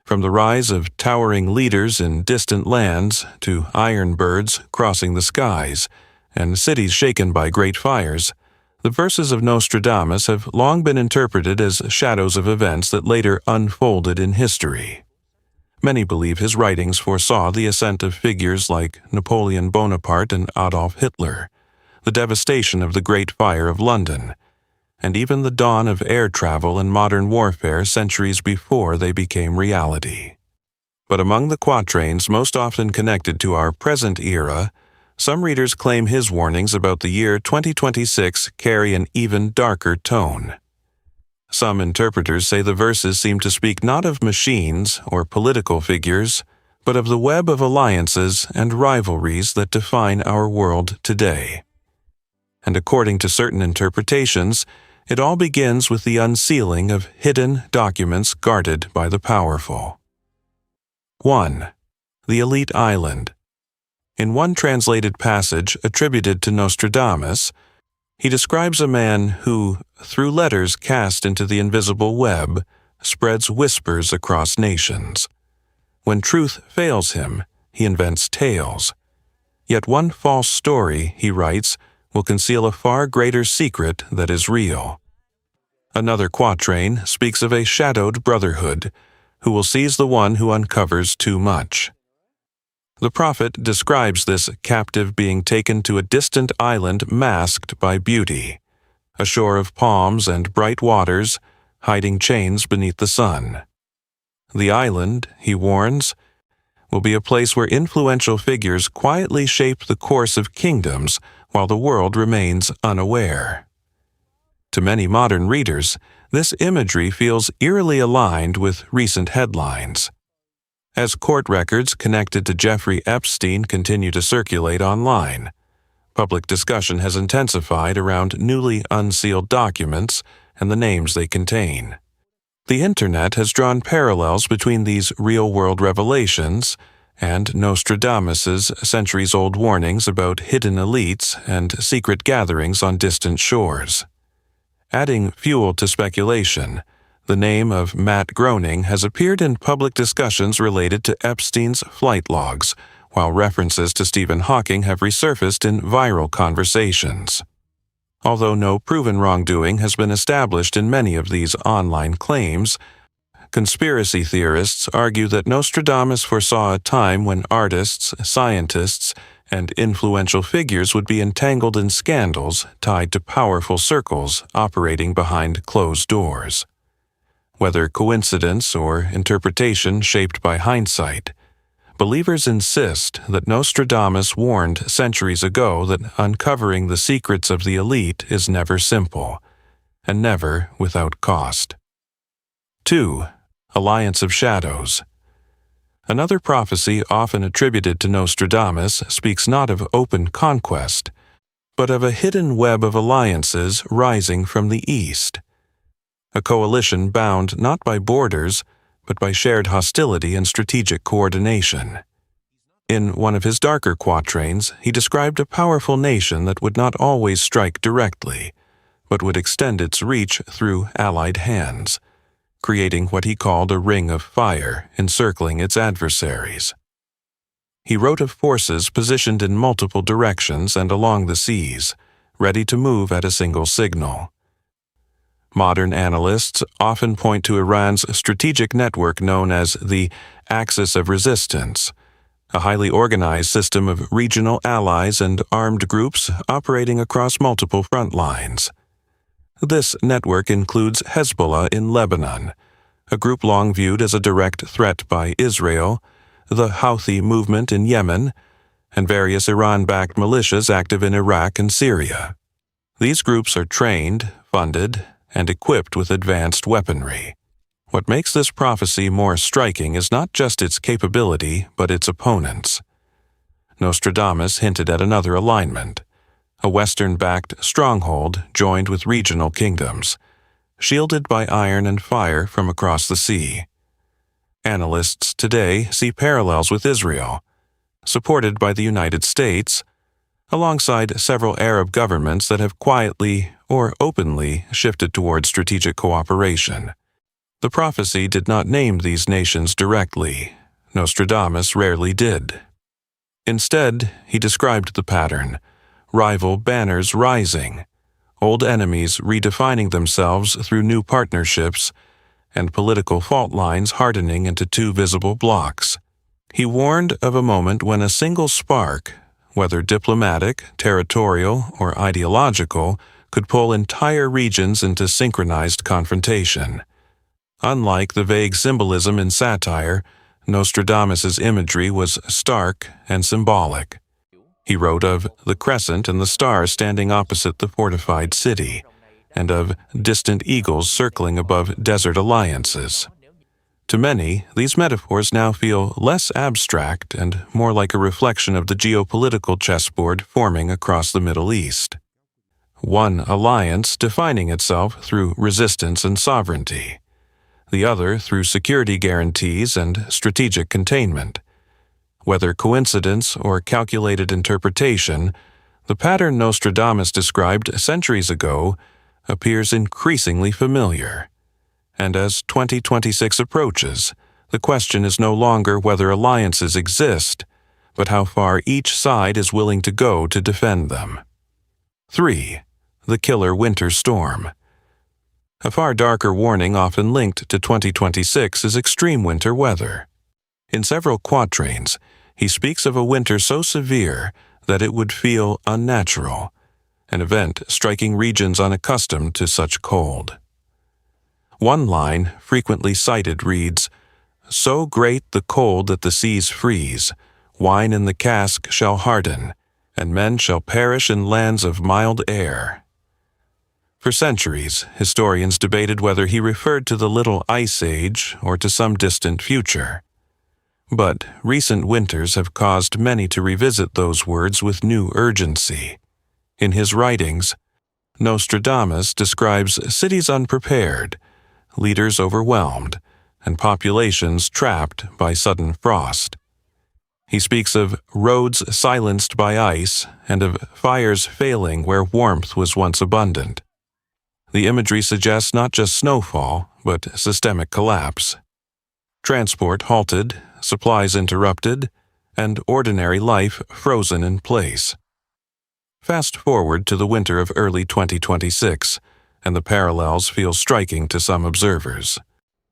From the rise of towering leaders in distant lands to iron birds crossing the skies and cities shaken by great fires, the verses of Nostradamus have long been interpreted as shadows of events that later unfolded in history. Many believe his writings foresaw the ascent of figures like Napoleon Bonaparte and Adolf Hitler, the devastation of the Great Fire of London, and even the dawn of air travel and modern warfare centuries before they became reality. But among the quatrains most often connected to our present era, some readers claim his warnings about the year 2026 carry an even darker tone. Some interpreters say the verses seem to speak not of machines or political figures, but of the web of alliances and rivalries that define our world today. And according to certain interpretations, it all begins with the unsealing of hidden documents guarded by the powerful. 1. The Elite Island. In one translated passage attributed to Nostradamus, he describes a man who, through letters cast into the invisible web, spreads whispers across nations. When truth fails him, he invents tales. Yet one false story, he writes, will conceal a far greater secret that is real. Another quatrain speaks of a shadowed brotherhood, who will seize the one who uncovers too much. The prophet describes this captive being taken to a distant island masked by beauty, a shore of palms and bright waters, hiding chains beneath the sun. The island, he warns, will be a place where influential figures quietly shape the course of kingdoms while the world remains unaware. To many modern readers, this imagery feels eerily aligned with recent headlines. As court records connected to Jeffrey Epstein continue to circulate online, public discussion has intensified around newly unsealed documents and the names they contain. The Internet has drawn parallels between these real-world revelations and Nostradamus's centuries-old warnings about hidden elites and secret gatherings on distant shores. Adding fuel to speculation, the name of Matt Groening has appeared in public discussions related to Epstein's flight logs, while references to Stephen Hawking have resurfaced in viral conversations. Although no proven wrongdoing has been established in many of these online claims, conspiracy theorists argue that Nostradamus foresaw a time when artists, scientists, and influential figures would be entangled in scandals tied to powerful circles operating behind closed doors. Whether coincidence or interpretation shaped by hindsight, believers insist that Nostradamus warned centuries ago that uncovering the secrets of the elite is never simple, and never without cost. 2. Alliance of Shadows. Another prophecy often attributed to Nostradamus speaks not of open conquest, but of a hidden web of alliances rising from the east. A coalition bound not by borders, but by shared hostility and strategic coordination. In one of his darker quatrains, he described a powerful nation that would not always strike directly, but would extend its reach through allied hands, creating what he called a ring of fire encircling its adversaries. He wrote of forces positioned in multiple directions and along the seas, ready to move at a single signal. Modern analysts often point to Iran's strategic network known as the Axis of Resistance, a highly organized system of regional allies and armed groups operating across multiple front lines. This network includes Hezbollah in Lebanon, a group long viewed as a direct threat by Israel, the Houthi movement in Yemen, and various Iran-backed militias active in Iraq and Syria. These groups are trained, funded, and equipped with advanced weaponry. What makes this prophecy more striking is not just its capability, but its opponents. Nostradamus hinted at another alignment, a Western-backed stronghold joined with regional kingdoms, shielded by iron and fire from across the sea. Analysts today see parallels with Israel, supported by the United States, alongside several Arab governments that have quietly or openly shifted toward strategic cooperation. The prophecy did not name these nations directly. Nostradamus rarely did. Instead, he described the pattern: rival banners rising, old enemies redefining themselves through new partnerships, and political fault lines hardening into two visible blocks. He warned of a moment when a single spark, whether diplomatic, territorial, or ideological, could pull entire regions into synchronized confrontation. Unlike the vague symbolism in satire, Nostradamus's imagery was stark and symbolic. He wrote of the crescent and the stars standing opposite the fortified city, and of distant eagles circling above desert alliances. To many, these metaphors now feel less abstract and more like a reflection of the geopolitical chessboard forming across the Middle East. One alliance defining itself through resistance and sovereignty, the other through security guarantees and strategic containment. Whether coincidence or calculated interpretation, the pattern Nostradamus described centuries ago appears increasingly familiar. And as 2026 approaches, the question is no longer whether alliances exist, but how far each side is willing to go to defend them. 3. The killer winter storm. A far darker warning often linked to 2026 is extreme winter weather. In several quatrains, he speaks of a winter so severe that it would feel unnatural, an event striking regions unaccustomed to such cold. One line, frequently cited, reads, "So great the cold that the seas freeze, wine in the cask shall harden, and men shall perish in lands of mild air." For centuries, historians debated whether he referred to the Little Ice Age or to some distant future. But recent winters have caused many to revisit those words with new urgency. In his writings, Nostradamus describes cities unprepared, leaders overwhelmed, and populations trapped by sudden frost. He speaks of roads silenced by ice and of fires failing where warmth was once abundant. The imagery suggests not just snowfall, but systemic collapse. Transport halted, supplies interrupted, and ordinary life frozen in place. Fast forward to the winter of early 2026, and the parallels feel striking to some observers.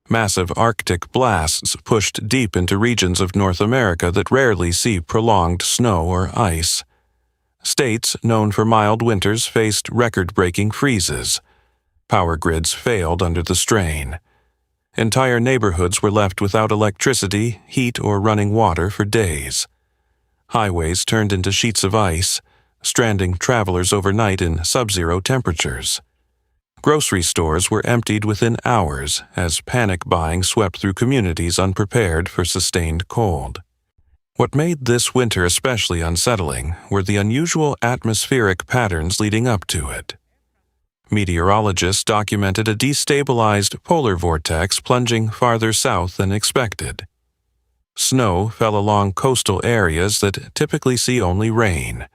Massive Arctic blasts pushed deep into regions of North America that rarely see prolonged snow or ice. States known for mild winters faced record-breaking freezes. Power grids failed under the strain. Entire neighborhoods were left without electricity, heat, or running water for days. Highways turned into sheets of ice, stranding travelers overnight in sub-zero temperatures. Grocery stores were emptied within hours as panic buying swept through communities unprepared for sustained cold. What made this winter especially unsettling were the unusual atmospheric patterns leading up to it. Meteorologists documented a destabilized polar vortex plunging farther south than expected. Snow fell along coastal areas that typically see only rain.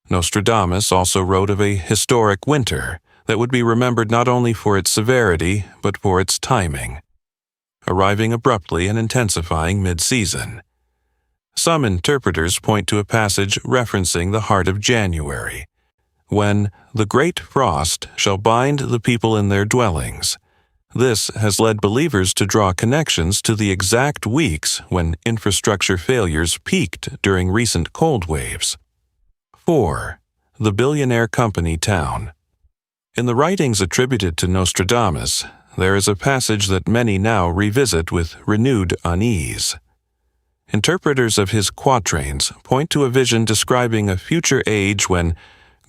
Nostradamus also wrote of a historic winter that would be remembered not only for its severity, but for its timing, arriving abruptly and intensifying mid-season. Some interpreters point to a passage referencing the heart of January, when the great frost shall bind the people in their dwellings. This has led believers to draw connections to the exact weeks when infrastructure failures peaked during recent cold waves. 4. The Billionaire Company Town. In the writings attributed to Nostradamus, there is a passage that many now revisit with renewed unease. Interpreters of his quatrains point to a vision describing a future age when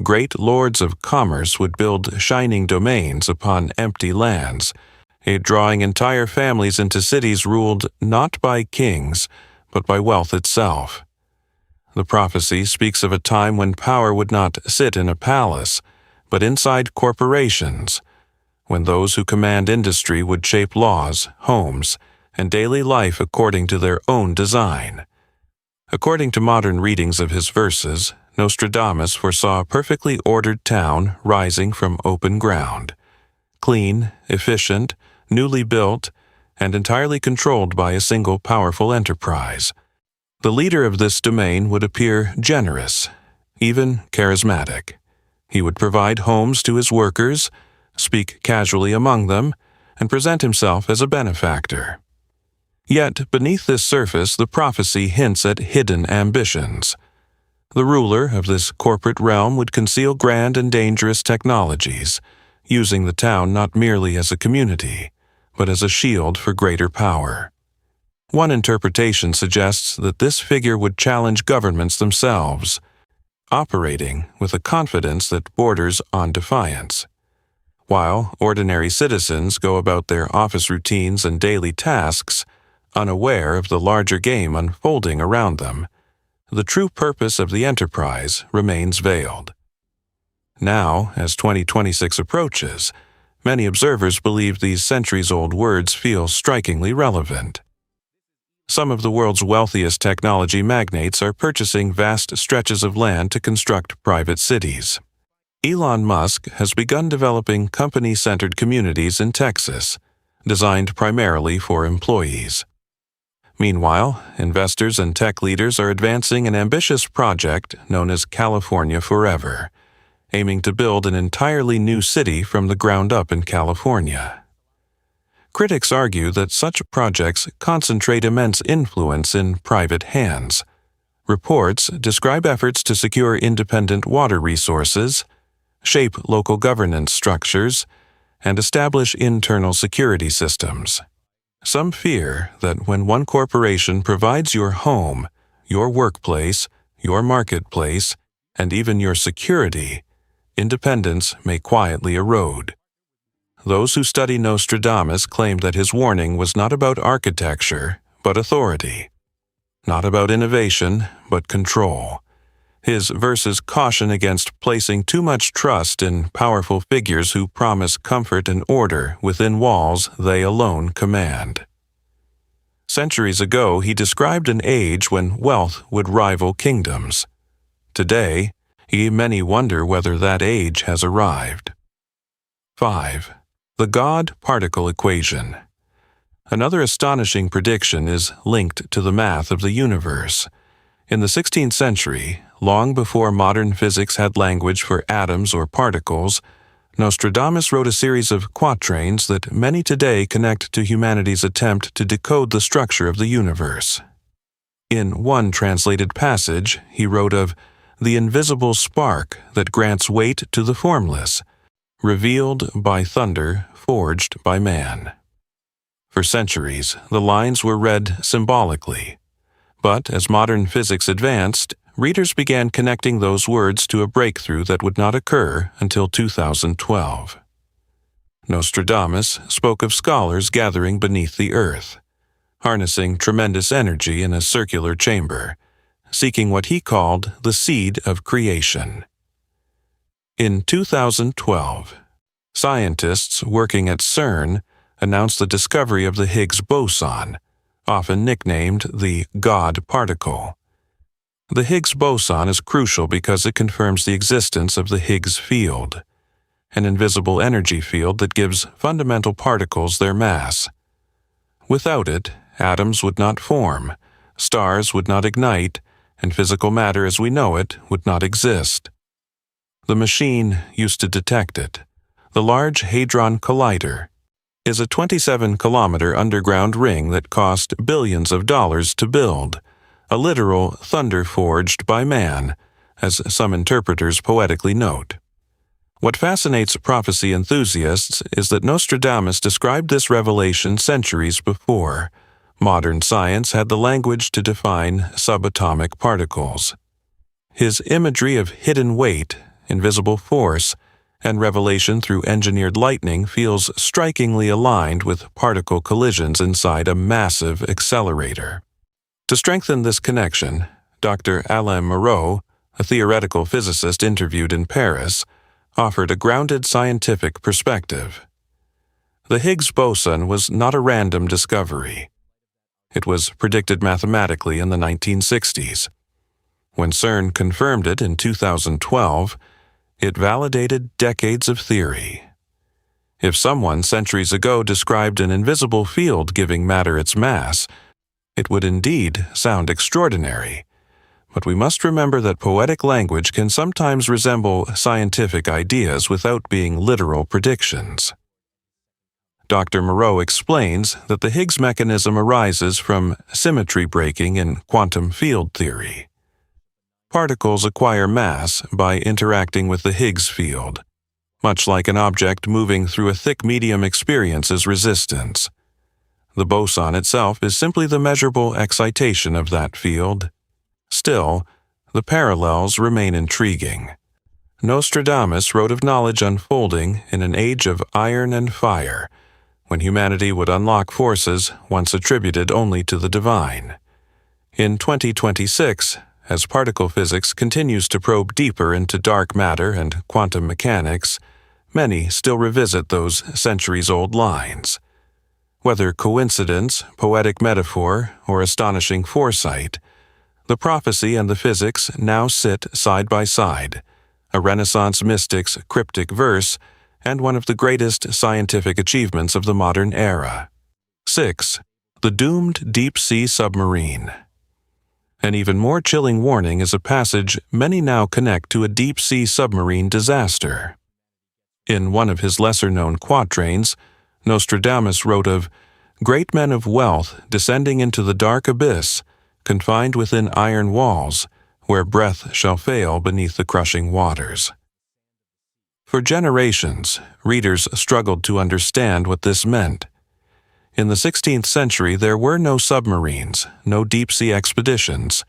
great lords of commerce would build shining domains upon empty lands, drawing entire families into cities ruled not by kings, but by wealth itself. The prophecy speaks of a time when power would not sit in a palace, but inside corporations, when those who command industry would shape laws, homes, and daily life according to their own design. According to modern readings of his verses, Nostradamus foresaw a perfectly ordered town rising from open ground. Clean, efficient, newly built, and entirely controlled by a single powerful enterprise. The leader of this domain would appear generous, even charismatic. He would provide homes to his workers, speak casually among them, and present himself as a benefactor. Yet, beneath this surface, the prophecy hints at hidden ambitions. The ruler of this corporate realm would conceal grand and dangerous technologies, using the town not merely as a community, but as a shield for greater power. One interpretation suggests that this figure would challenge governments themselves, operating with a confidence that borders on defiance. While ordinary citizens go about their office routines and daily tasks, unaware of the larger game unfolding around them, the true purpose of the enterprise remains veiled. Now, as 2026 approaches, many observers believe these centuries-old words feel strikingly relevant. Some of the world's wealthiest technology magnates are purchasing vast stretches of land to construct private cities. Elon Musk has begun developing company-centered communities in Texas, designed primarily for employees. Meanwhile, investors and tech leaders are advancing an ambitious project known as California Forever, aiming to build an entirely new city from the ground up in California. Critics argue that such projects concentrate immense influence in private hands. Reports describe efforts to secure independent water resources, shape local governance structures, and establish internal security systems. Some fear that when one corporation provides your home, your workplace, your marketplace, and even your security, independence may quietly erode. Those who study Nostradamus claim that his warning was not about architecture, but authority. Not about innovation, but control. His verses caution against placing too much trust in powerful figures who promise comfort and order within walls they alone command. Centuries ago, he described an age when wealth would rival kingdoms. Today, many wonder whether that age has arrived. 5. The God-particle equation. Another astonishing prediction is linked to the math of the universe. In the 16th century, long before modern physics had language for atoms or particles, Nostradamus wrote a series of quatrains that many today connect to humanity's attempt to decode the structure of the universe. In one translated passage, he wrote of the invisible spark that grants weight to the formless, revealed by thunder, forged by man. For centuries, the lines were read symbolically. But as modern physics advanced, readers began connecting those words to a breakthrough that would not occur until 2012. Nostradamus spoke of scholars gathering beneath the earth, harnessing tremendous energy in a circular chamber, seeking what he called the seed of creation. In 2012, scientists working at CERN announced the discovery of the Higgs boson, often nicknamed the God particle. The Higgs boson is crucial because it confirms the existence of the Higgs field, an invisible energy field that gives fundamental particles their mass. Without it, atoms would not form, stars would not ignite, and physical matter as we know it would not exist. The machine used to detect it. The Large Hadron Collider is a 27-kilometer underground ring that cost billions of dollars to build, a literal thunder forged by man, as some interpreters poetically note. What fascinates prophecy enthusiasts is that Nostradamus described this revelation centuries before. Modern science had the language to define subatomic particles. His imagery of hidden weight, invisible force, and revelation through engineered lightning feels strikingly aligned with particle collisions inside a massive accelerator. To strengthen this connection, Dr. Alain Moreau, a theoretical physicist interviewed in Paris, offered a grounded scientific perspective. The Higgs boson was not a random discovery. It was predicted mathematically in the 1960s. When CERN confirmed it in 2012, it validated decades of theory. If someone centuries ago described an invisible field giving matter its mass, it would indeed sound extraordinary. But we must remember that poetic language can sometimes resemble scientific ideas without being literal predictions. Dr. Moreau explains that the Higgs mechanism arises from symmetry breaking in quantum field theory. Particles acquire mass by interacting with the Higgs field, much like an object moving through a thick medium experiences resistance. The boson itself is simply the measurable excitation of that field. Still, the parallels remain intriguing. Nostradamus wrote of knowledge unfolding in an age of iron and fire, when humanity would unlock forces once attributed only to the divine. In 2026, as particle physics continues to probe deeper into dark matter and quantum mechanics, many still revisit those centuries-old lines. Whether coincidence, poetic metaphor, or astonishing foresight, the prophecy and the physics now sit side by side, a Renaissance mystic's cryptic verse and one of the greatest scientific achievements of the modern era. 6. The doomed deep-sea submarine. An even more chilling warning is a passage many now connect to a deep-sea submarine disaster. In one of his lesser-known quatrains, Nostradamus wrote of great men of wealth descending into the dark abyss, confined within iron walls, where breath shall fail beneath the crushing waters. For generations, readers struggled to understand what this meant. In the 16th century, there were no submarines, no deep-sea expeditions,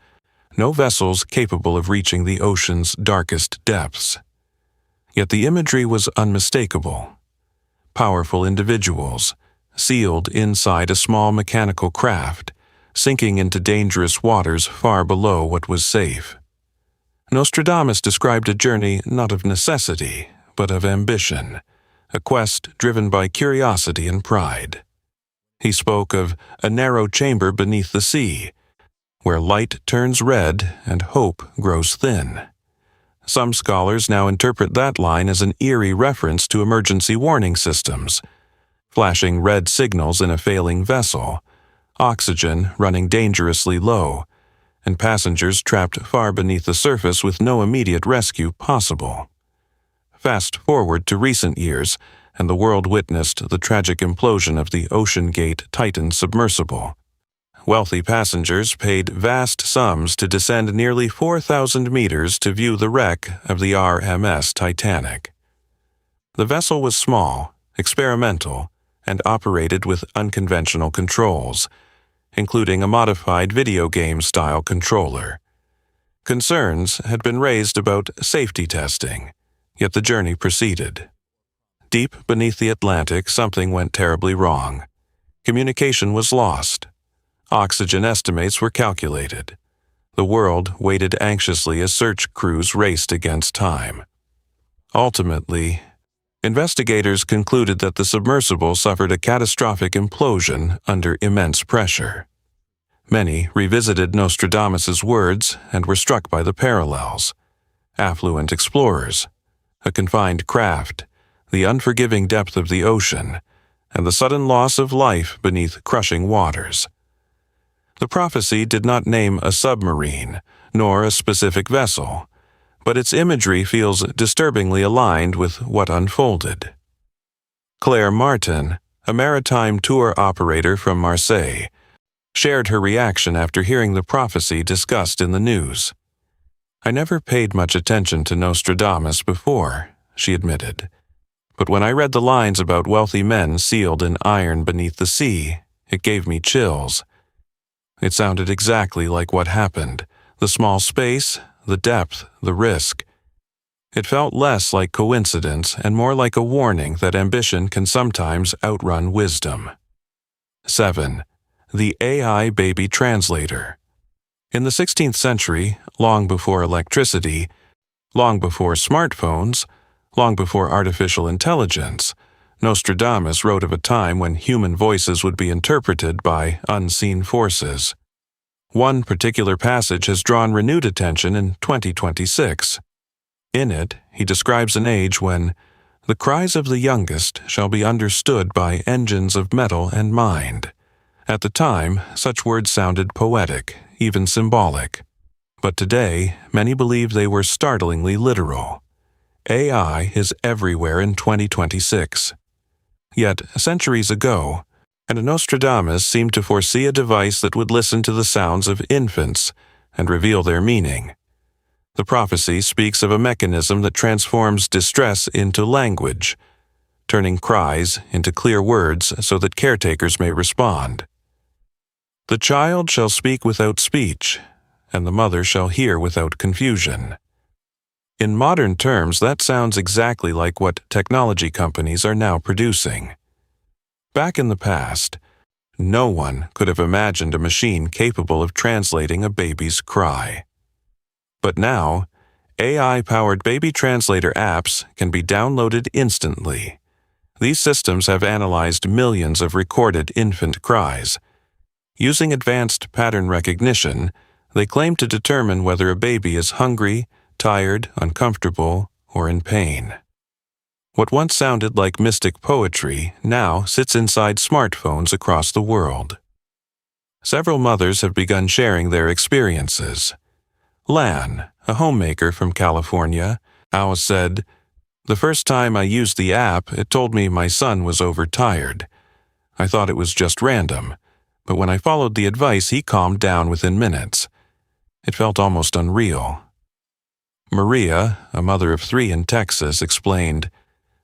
no vessels capable of reaching the ocean's darkest depths. Yet the imagery was unmistakable. Powerful individuals, sealed inside a small mechanical craft, sinking into dangerous waters far below what was safe. Nostradamus described a journey not of necessity, but of ambition, a quest driven by curiosity and pride. He spoke of a narrow chamber beneath the sea, where light turns red and hope grows thin. Some scholars now interpret that line as an eerie reference to emergency warning systems, flashing red signals in a failing vessel, oxygen running dangerously low, and passengers trapped far beneath the surface with no immediate rescue possible. Fast forward to recent years, and the world witnessed the tragic implosion of the OceanGate Titan submersible. Wealthy passengers paid vast sums to descend nearly 4,000 meters to view the wreck of the RMS Titanic. The vessel was small, experimental, and operated with unconventional controls, including a modified video game-style controller. Concerns had been raised about safety testing, yet the journey proceeded. Deep beneath the Atlantic, something went terribly wrong. Communication was lost. Oxygen estimates were calculated. The world waited anxiously as search crews raced against time. Ultimately, investigators concluded that the submersible suffered a catastrophic implosion under immense pressure. Many revisited Nostradamus's words and were struck by the parallels. Affluent explorers, a confined craft, the unforgiving depth of the ocean, and the sudden loss of life beneath crushing waters. The prophecy did not name a submarine, nor a specific vessel, but its imagery feels disturbingly aligned with what unfolded. Claire Martin, a maritime tour operator from Marseille, shared her reaction after hearing the prophecy discussed in the news. "I never paid much attention to Nostradamus before," she admitted. "But when I read the lines about wealthy men sealed in iron beneath the sea, it gave me chills. It sounded exactly like what happened, the small space, the depth, the risk. It felt less like coincidence and more like a warning that ambition can sometimes outrun wisdom." 7. The AI baby translator. In the 16th century, long before electricity, long before smartphones, long before artificial intelligence, Nostradamus wrote of a time when human voices would be interpreted by unseen forces. One particular passage has drawn renewed attention in 2026. In it, he describes an age when The cries of the youngest shall be understood by engines of metal and mind. At the time, such words sounded poetic, even symbolic. But today, many believe they were startlingly literal. AI is everywhere in 2026. Yet, centuries ago, and Nostradamus seemed to foresee a device that would listen to the sounds of infants and reveal their meaning. The prophecy speaks of a mechanism that transforms distress into language, turning cries into clear words so that caretakers may respond. The child shall speak without speech, and the mother shall hear without confusion. In modern terms, that sounds exactly like what technology companies are now producing. Back in the past, no one could have imagined a machine capable of translating a baby's cry. But now, AI-powered baby translator apps can be downloaded instantly. These systems have analyzed millions of recorded infant cries. Using advanced pattern recognition, they claim to determine whether a baby is hungry, tired, uncomfortable, or in pain. What once sounded like mystic poetry now sits inside smartphones across the world. Several mothers have begun sharing their experiences. Lan, a homemaker from California, said, "The first time I used the app, it told me my son was overtired. I thought it was just random, but when I followed the advice, he calmed down within minutes. It felt almost unreal." Maria, a mother of 3 in Texas, explained,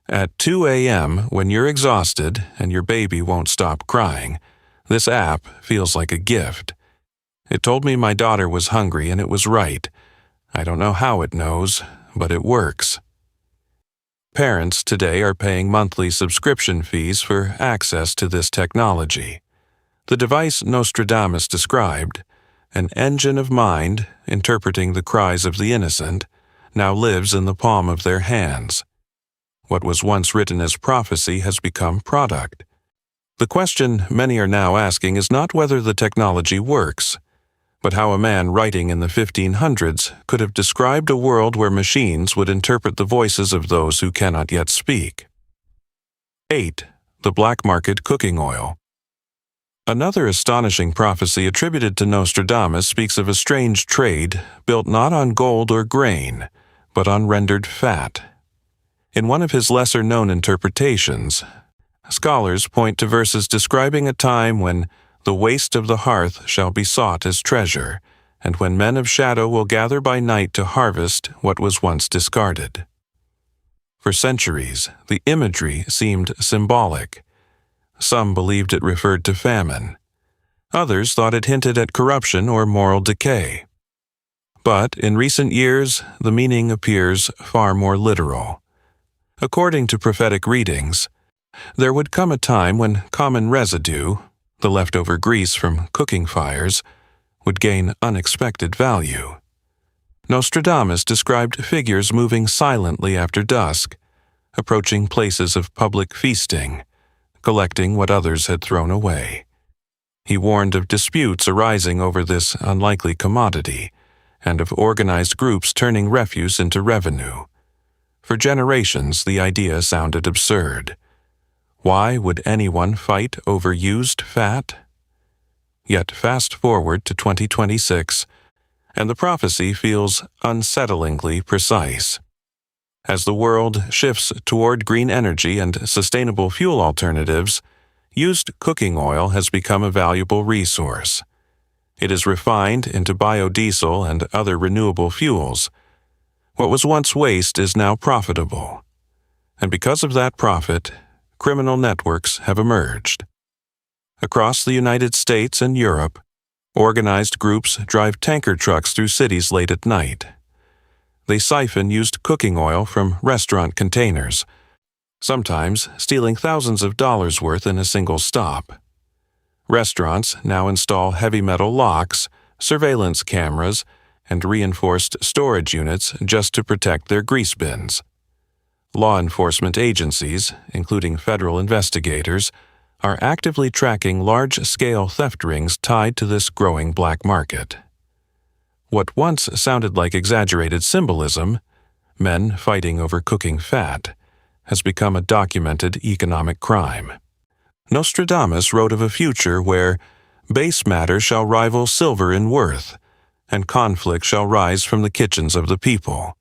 "At 2 a.m., when you're exhausted and your baby won't stop crying, this app feels like a gift. It told me my daughter was hungry and it was right. I don't know how it knows, but it works." Parents today are paying monthly subscription fees for access to this technology. The device Nostradamus described, an engine of mind interpreting the cries of the innocent, now lives in the palm of their hands. What was once written as prophecy has become product. The question many are now asking is not whether the technology works, but how a man writing in the 1500s could have described a world where machines would interpret the voices of those who cannot yet speak. 8. The black market cooking oil. Another astonishing prophecy attributed to Nostradamus speaks of a strange trade built not on gold or grain, but on rendered fat. In one of his lesser-known interpretations, scholars point to verses describing a time when the waste of the hearth shall be sought as treasure, and when men of shadow will gather by night to harvest what was once discarded. For centuries, the imagery seemed symbolic. Some believed it referred to famine. Others thought it hinted at corruption or moral decay. But in recent years, the meaning appears far more literal. According to prophetic readings, there would come a time when common residue, the leftover grease from cooking fires, would gain unexpected value. Nostradamus described figures moving silently after dusk, approaching places of public feasting, collecting what others had thrown away. He warned of disputes arising over this unlikely commodity, and of organized groups turning refuse into revenue. For generations, the idea sounded absurd. Why would anyone fight over used fat? Yet fast forward to 2026, and the prophecy feels unsettlingly precise. As the world shifts toward green energy and sustainable fuel alternatives, used cooking oil has become a valuable resource. It is refined into biodiesel and other renewable fuels. What was once waste is now profitable. And because of that profit, criminal networks have emerged. Across the United States and Europe, organized groups drive tanker trucks through cities late at night. They siphon used cooking oil from restaurant containers, sometimes stealing thousands of dollars worth in a single stop. Restaurants now install heavy metal locks, surveillance cameras, and reinforced storage units just to protect their grease bins. Law enforcement agencies, including federal investigators, are actively tracking large-scale theft rings tied to this growing black market. What once sounded like exaggerated symbolism, men fighting over cooking fat, has become a documented economic crime. Nostradamus wrote of a future where base matter shall rival silver in worth, and conflict shall rise from the kitchens of the people.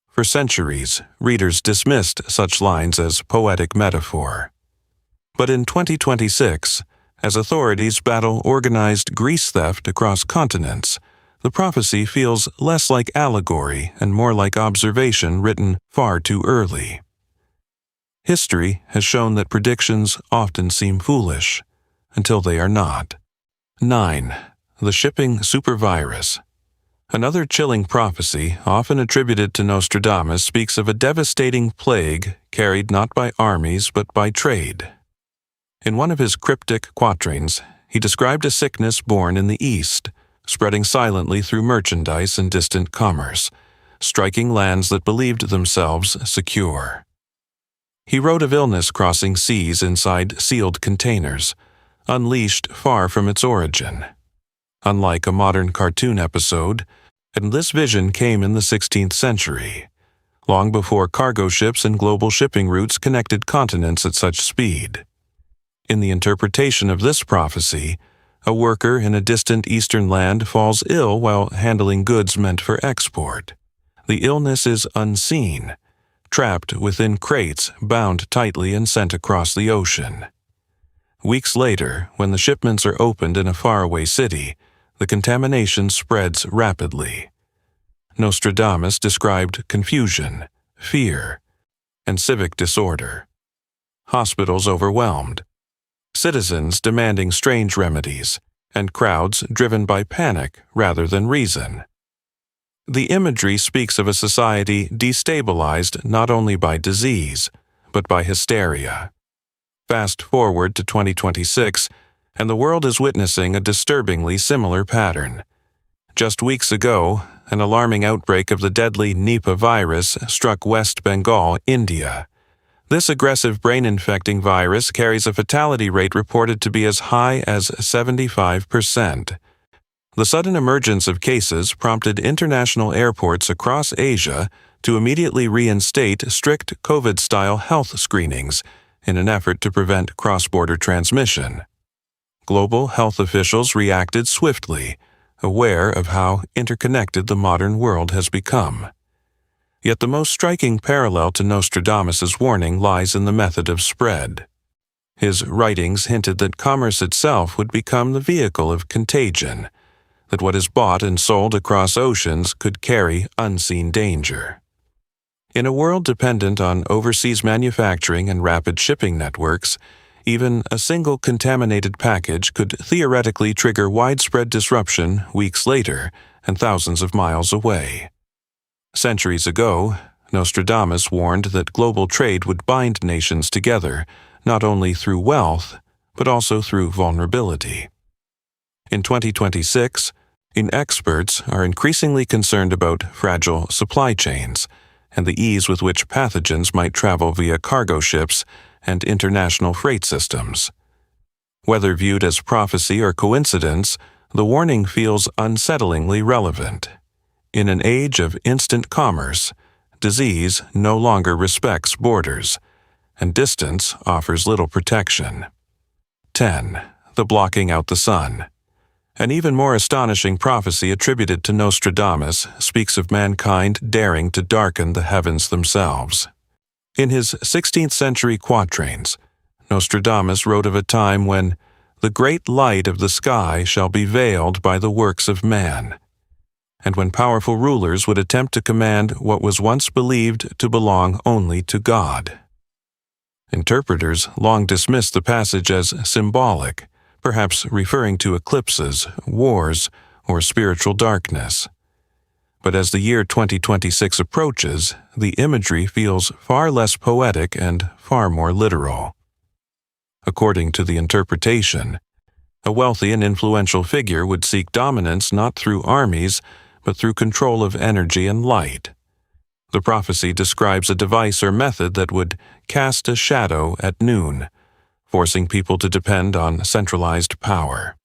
For centuries, readers dismissed such lines as poetic metaphor. But in 2026, as authorities battle organized grease theft across continents, the prophecy feels less like allegory and more like observation written far too early. History has shown that predictions often seem foolish, until they are not. 9. The shipping supervirus. Another chilling prophecy, often attributed to Nostradamus, speaks of a devastating plague carried not by armies but by trade. In one of his cryptic quatrains, he described a sickness born in the East, spreading silently through merchandise and distant commerce, striking lands that believed themselves secure. He wrote of illness crossing seas inside sealed containers, unleashed far from its origin. Unlike a modern cartoon episode, and this vision came in the 16th century, long before cargo ships and global shipping routes connected continents at such speed. In the interpretation of this prophecy, a worker in a distant eastern land falls ill while handling goods meant for export. The illness is unseen, trapped within crates bound tightly and sent across the ocean. Weeks later, when the shipments are opened in a faraway city, the contamination spreads rapidly. Nostradamus described confusion, fear, and civic disorder. Hospitals overwhelmed, citizens demanding strange remedies, and crowds driven by panic rather than reason. The imagery speaks of a society destabilized not only by disease, but by hysteria. Fast forward to 2026, and the world is witnessing a disturbingly similar pattern. Just weeks ago, an alarming outbreak of the deadly Nipah virus struck West Bengal, India. This aggressive brain-infecting virus carries a fatality rate reported to be as high as 75%. The sudden emergence of cases prompted international airports across Asia to immediately reinstate strict COVID-style health screenings in an effort to prevent cross-border transmission. Global health officials reacted swiftly, aware of how interconnected the modern world has become. Yet the most striking parallel to Nostradamus's warning lies in the method of spread. His writings hinted that commerce itself would become the vehicle of contagion, that what is bought and sold across oceans could carry unseen danger. In a world dependent on overseas manufacturing and rapid shipping networks, even a single contaminated package could theoretically trigger widespread disruption weeks later and thousands of miles away. Centuries ago, Nostradamus warned that global trade would bind nations together, not only through wealth, but also through vulnerability. In 2026, experts are increasingly concerned about fragile supply chains and the ease with which pathogens might travel via cargo ships and international freight systems. Whether viewed as prophecy or coincidence, the warning feels unsettlingly relevant. In an age of instant commerce, disease no longer respects borders, and distance offers little protection. 10. The blocking out the sun. An even more astonishing prophecy attributed to Nostradamus speaks of mankind daring to darken the heavens themselves. In his 16th century quatrains, Nostradamus wrote of a time when the great light of the sky shall be veiled by the works of man, and when powerful rulers would attempt to command what was once believed to belong only to God. Interpreters long dismissed the passage as symbolic, perhaps referring to eclipses, wars, or spiritual darkness. But as the year 2026 approaches, the imagery feels far less poetic and far more literal. According to the interpretation, a wealthy and influential figure would seek dominance not through armies, but through control of energy and light. The prophecy describes a device or method that would cast a shadow at noon, forcing people to depend on centralized power.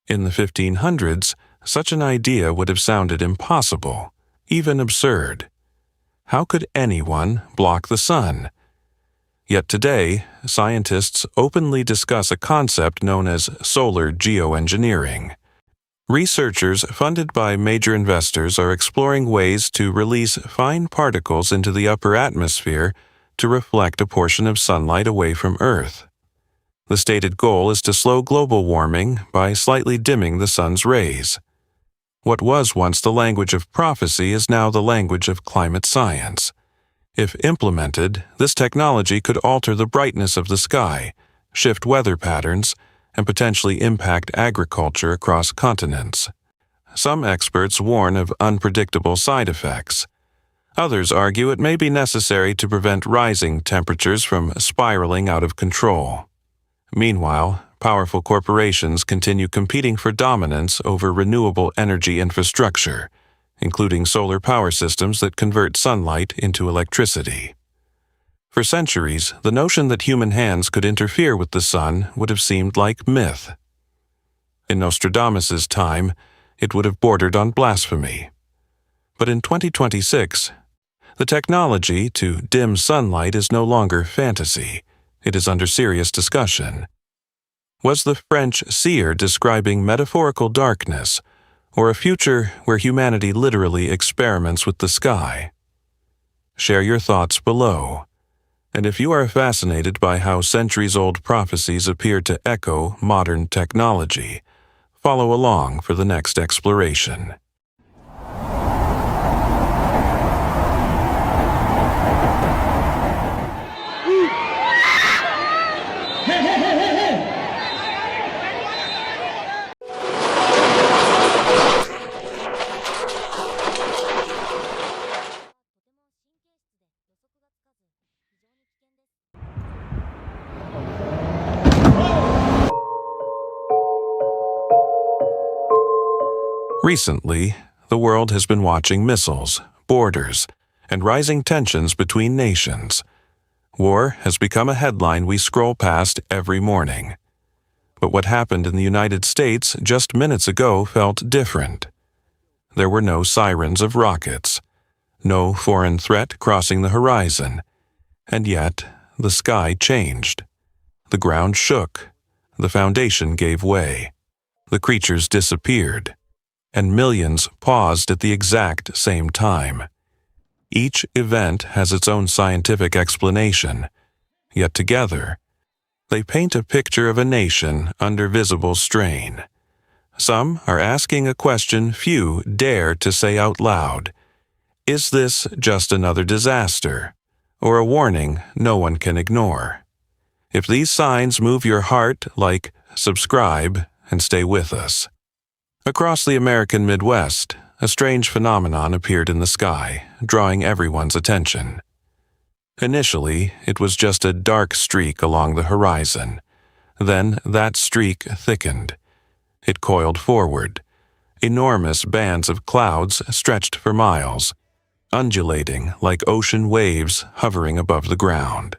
In the 1500s, such an idea would have sounded impossible, even absurd. How could anyone block the sun? Yet today, scientists openly discuss a concept known as solar geoengineering. Researchers funded by major investors are exploring ways to release fine particles into the upper atmosphere to reflect a portion of sunlight away from Earth. The stated goal is to slow global warming by slightly dimming the sun's rays. What was once the language of prophecy is now the language of climate science. If implemented, this technology could alter the brightness of the sky, shift weather patterns, and potentially impact agriculture across continents. Some experts warn of unpredictable side effects. Others argue it may be necessary to prevent rising temperatures from spiraling out of control. Meanwhile, powerful corporations continue competing for dominance over renewable energy infrastructure, including solar power systems that convert sunlight into electricity. For centuries, the notion that human hands could interfere with the sun would have seemed like myth. In Nostradamus's time, it would have bordered on blasphemy. But in 2026, the technology to dim sunlight is no longer fantasy. It is under serious discussion. Was the French seer describing metaphorical darkness, or a future where humanity literally experiments with the sky? Share your thoughts below. And if you are fascinated by how centuries-old prophecies appear to echo modern technology, follow along for the next exploration. Recently, the world has been watching missiles, borders, and rising tensions between nations. War has become a headline we scroll past every morning. But what happened in the United States just minutes ago felt different. There were no sirens of rockets, no foreign threat crossing the horizon, and yet the sky changed. The ground shook, the foundation gave way, the creatures disappeared, and millions paused at the exact same time. Each event has its own scientific explanation, yet together, they paint a picture of a nation under visible strain. Some are asking a question few dare to say out loud. Is this just another disaster, or a warning no one can ignore? If these signs move your heart, like, subscribe, and stay with us. Across the American Midwest, a strange phenomenon appeared in the sky, drawing everyone's attention. Initially, it was just a dark streak along the horizon. Then that streak thickened. It coiled forward. Enormous bands of clouds stretched for miles, undulating like ocean waves hovering above the ground.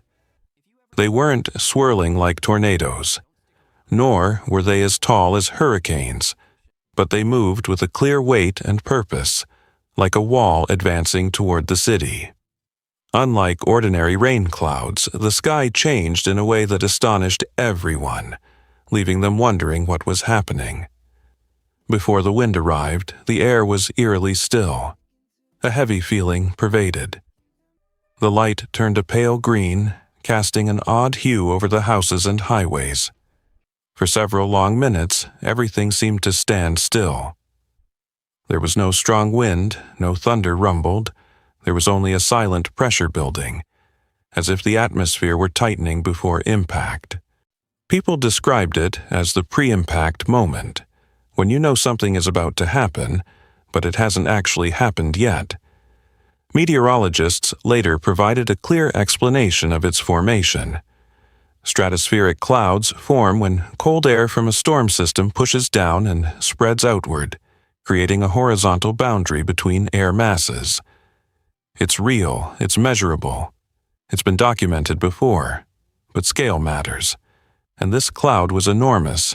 They weren't swirling like tornadoes, nor were they as tall as hurricanes, but they moved with a clear weight and purpose, like a wall advancing toward the city. Unlike ordinary rain clouds, the sky changed in a way that astonished everyone, leaving them wondering what was happening. Before the wind arrived, the air was eerily still. A heavy feeling pervaded. The light turned a pale green, casting an odd hue over the houses and highways. For several long minutes, everything seemed to stand still. There was no strong wind, no thunder rumbled. There was only a silent pressure building, as if the atmosphere were tightening before impact. People described it as the pre-impact moment, when you know something is about to happen, but it hasn't actually happened yet. Meteorologists later provided a clear explanation of its formation. Stratospheric clouds form when cold air from a storm system pushes down and spreads outward, creating a horizontal boundary between air masses. It's real, it's measurable. It's been documented before, but scale matters. And this cloud was enormous,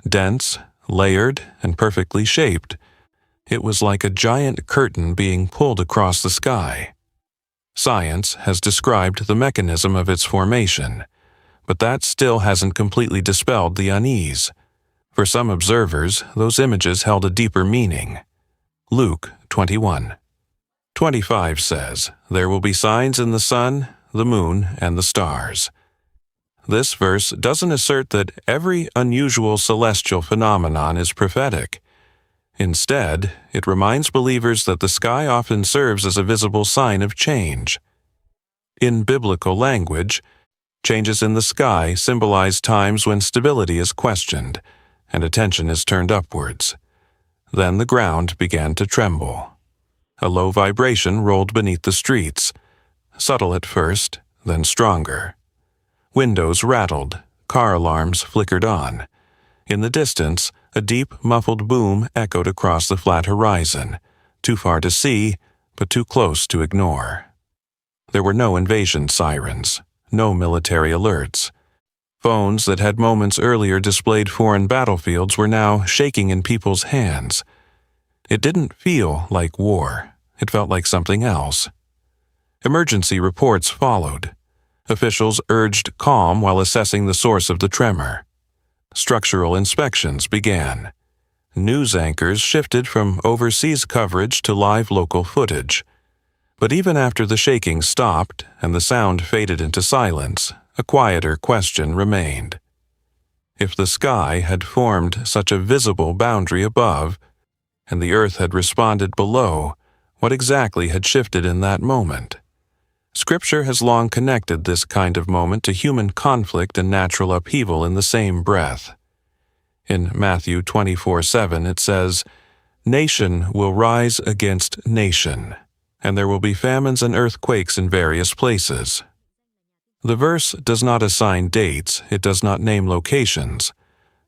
dense, layered, and perfectly shaped. It was like a giant curtain being pulled across the sky. Science has described the mechanism of its formation, but that still hasn't completely dispelled the unease. For some observers, those images held a deeper meaning. Luke 21:25 says, "There will be signs in the sun, the moon, and the stars." This verse doesn't assert that every unusual celestial phenomenon is prophetic. Instead, it reminds believers that the sky often serves as a visible sign of change. In biblical language, changes in the sky symbolize times when stability is questioned and attention is turned upwards. Then the ground began to tremble. A low vibration rolled beneath the streets, subtle at first, then stronger. Windows rattled, car alarms flickered on. In the distance, a deep, muffled boom echoed across the flat horizon, too far to see, but too close to ignore. There were no invasion sirens, no military alerts. Phones that had moments earlier displayed foreign battlefields were now shaking in people's hands. It didn't feel like war. It felt like something else. Emergency reports followed. Officials urged calm while assessing the source of the tremor. Structural inspections began. News anchors shifted from overseas coverage to live local footage. But even after the shaking stopped and the sound faded into silence, a quieter question remained. If the sky had formed such a visible boundary above, and the earth had responded below, what exactly had shifted in that moment? Scripture has long connected this kind of moment to human conflict and natural upheaval in the same breath. In Matthew 24:7 it says, "Nation will rise against nation, and there will be famines and earthquakes in various places." The verse does not assign dates, it does not name locations,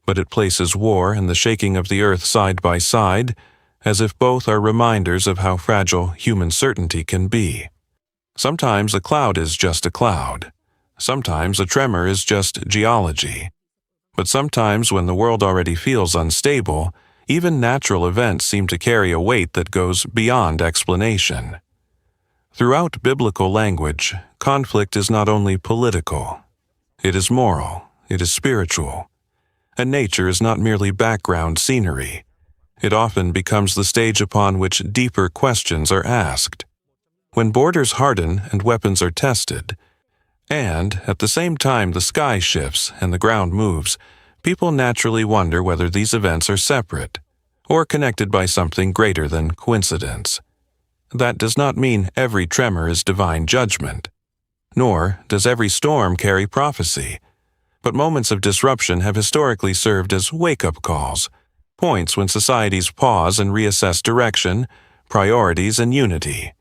but it places war and the shaking of the earth side by side, as if both are reminders of how fragile human certainty can be. Sometimes a cloud is just a cloud. Sometimes a tremor is just geology. But sometimes when the world already feels unstable, even natural events seem to carry a weight that goes beyond explanation. Throughout biblical language, conflict is not only political. It is moral, it is spiritual. And nature is not merely background scenery. It often becomes the stage upon which deeper questions are asked. When borders harden and weapons are tested, and at the same time the sky shifts and the ground moves, people naturally wonder whether these events are separate or connected by something greater than coincidence. That does not mean every tremor is divine judgment, nor does every storm carry prophecy, but moments of disruption have historically served as wake-up calls, points when societies pause and reassess direction, priorities, and unity.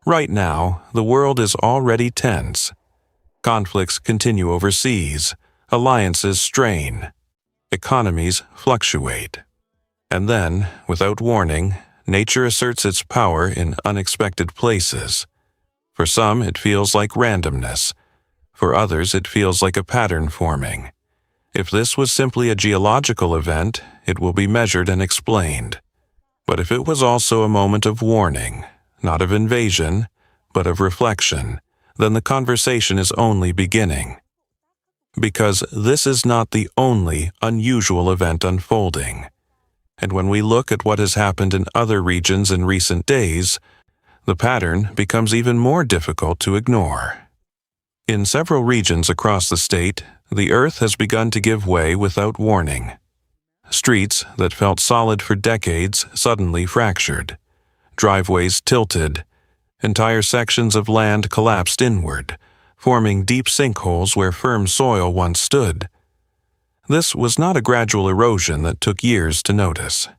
Right now, the world is already tense. Conflicts continue overseas, alliances strain, economies fluctuate. And then, without warning, nature asserts its power in unexpected places. For some, it feels like randomness. For others, it feels like a pattern forming. If this was simply a geological event, it will be measured and explained. But if it was also a moment of warning, not of invasion, but of reflection, then the conversation is only beginning. Because this is not the only unusual event unfolding. And when we look at what has happened in other regions in recent days, the pattern becomes even more difficult to ignore. In several regions across the state, the earth has begun to give way without warning. Streets that felt solid for decades suddenly fractured. Driveways tilted. Entire sections of land collapsed inward, forming deep sinkholes where firm soil once stood. This was not a gradual erosion that took years to notice.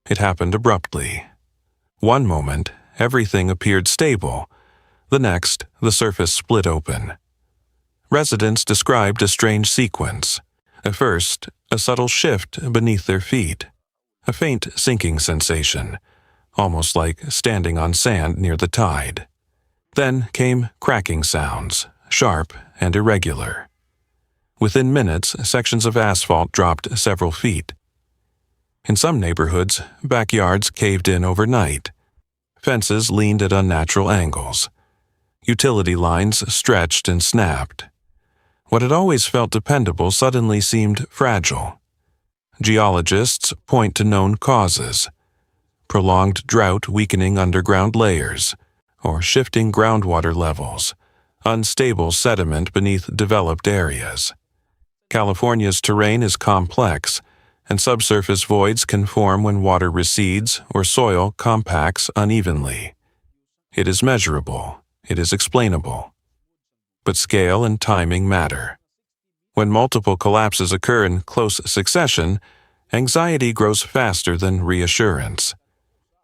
It happened abruptly. One moment, everything appeared stable. The next, the surface split open. Residents described a strange sequence. At first, a subtle shift beneath their feet. A faint sinking sensation, almost like standing on sand near the tide. Then came cracking sounds, sharp and irregular. Within minutes, sections of asphalt dropped several feet. In some neighborhoods, backyards caved in overnight. Fences leaned at unnatural angles. Utility lines stretched and snapped. What had always felt dependable suddenly seemed fragile. Geologists point to known causes: prolonged drought weakening underground layers, or shifting groundwater levels, unstable sediment beneath developed areas. California's terrain is complex, and subsurface voids can form when water recedes or soil compacts unevenly. It is measurable, it is explainable. But scale and timing matter. When multiple collapses occur in close succession, anxiety grows faster than reassurance.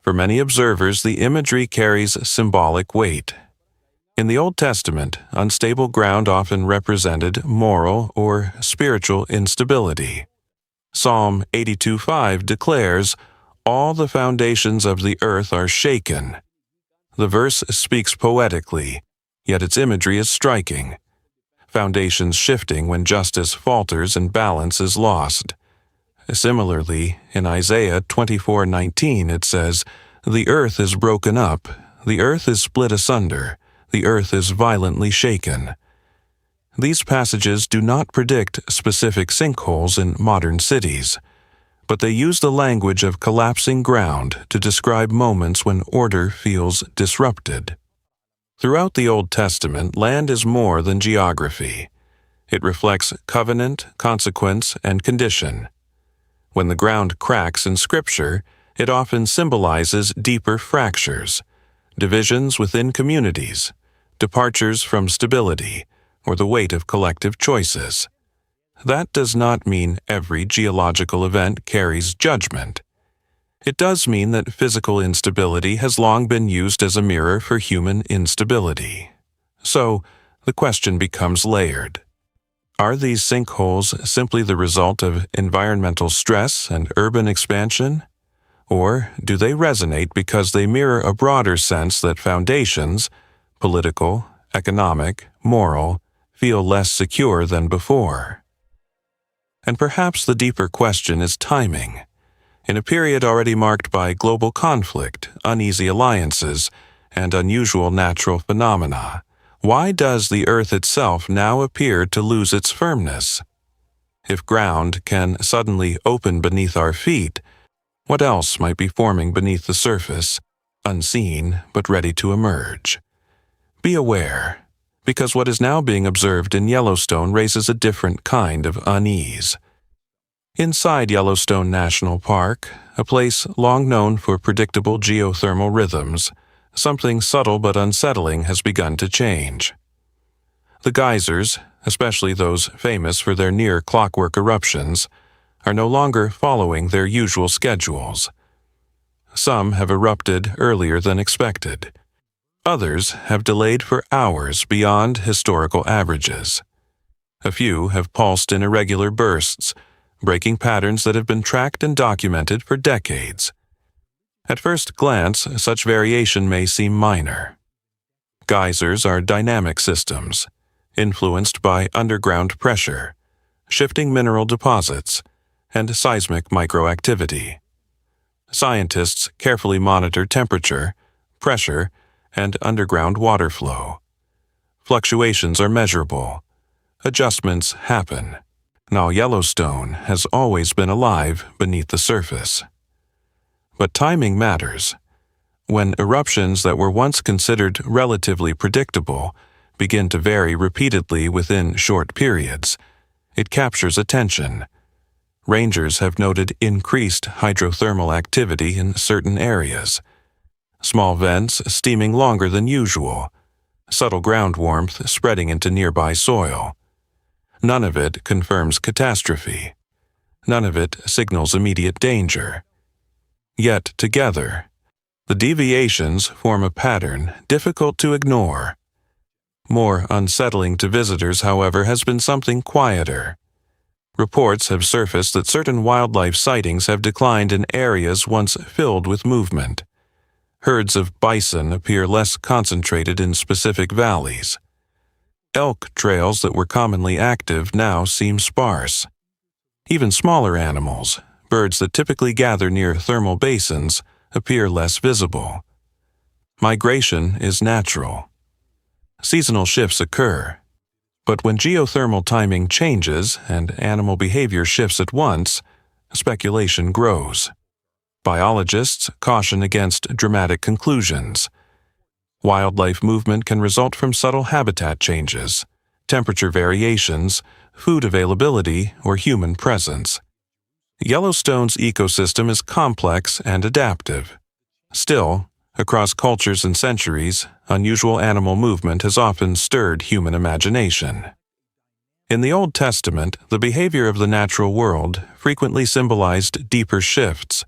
For many observers, the imagery carries symbolic weight. In the Old Testament, unstable ground often represented moral or spiritual instability. Psalm 82:5 declares, "All the foundations of the earth are shaken." The verse speaks poetically, yet its imagery is striking. Foundations shifting when justice falters and balance is lost. Similarly, in Isaiah 24:19 it says, "The earth is broken up, the earth is split asunder, the earth is violently shaken." These passages do not predict specific sinkholes in modern cities, but they use the language of collapsing ground to describe moments when order feels disrupted. Throughout the Old Testament, land is more than geography. It reflects covenant, consequence, and condition. When the ground cracks in Scripture, it often symbolizes deeper fractures, divisions within communities, departures from stability, or the weight of collective choices. That does not mean every geological event carries judgment. It does mean that physical instability has long been used as a mirror for human instability. So, the question becomes layered. Are these sinkholes simply the result of environmental stress and urban expansion? Or do they resonate because they mirror a broader sense that foundations, political, economic, moral, feel less secure than before? And perhaps the deeper question is timing. In a period already marked by global conflict, uneasy alliances, and unusual natural phenomena, why does the Earth itself now appear to lose its firmness? If ground can suddenly open beneath our feet, what else might be forming beneath the surface, unseen but ready to emerge? Be aware, because what is now being observed in Yellowstone raises a different kind of unease. Inside Yellowstone National Park, a place long known for predictable geothermal rhythms, something subtle but unsettling has begun to change. The geysers, especially those famous for their near-clockwork eruptions, are no longer following their usual schedules. Some have erupted earlier than expected. Others have delayed for hours beyond historical averages. A few have pulsed in irregular bursts, breaking patterns that have been tracked and documented for decades. At first glance, such variation may seem minor. Geysers are dynamic systems, influenced by underground pressure, shifting mineral deposits, and seismic microactivity. Scientists carefully monitor temperature, pressure, and underground water flow. Fluctuations are measurable. Adjustments happen. Now Yellowstone has always been alive beneath the surface. But timing matters. When eruptions that were once considered relatively predictable begin to vary repeatedly within short periods, it captures attention. Rangers have noted increased hydrothermal activity in certain areas. Small vents steaming longer than usual, subtle ground warmth spreading into nearby soil. None of it confirms catastrophe. None of it signals immediate danger. Yet together, the deviations form a pattern difficult to ignore. More unsettling to visitors, however, has been something quieter. Reports have surfaced that certain wildlife sightings have declined in areas once filled with movement. Herds of bison appear less concentrated in specific valleys. Elk trails that were commonly active now seem sparse. Even smaller animals, birds that typically gather near thermal basins, appear less visible. Migration is natural. seasonal shifts occur. But when geothermal timing changes and animal behavior shifts at once, speculation grows. Biologists caution against dramatic conclusions. Wildlife movement can result from subtle habitat changes, temperature variations, food availability, or human presence. Yellowstone's ecosystem is complex and adaptive. Still, across cultures and centuries, unusual animal movement has often stirred human imagination. In the Old Testament, the behavior of the natural world frequently symbolized deeper shifts.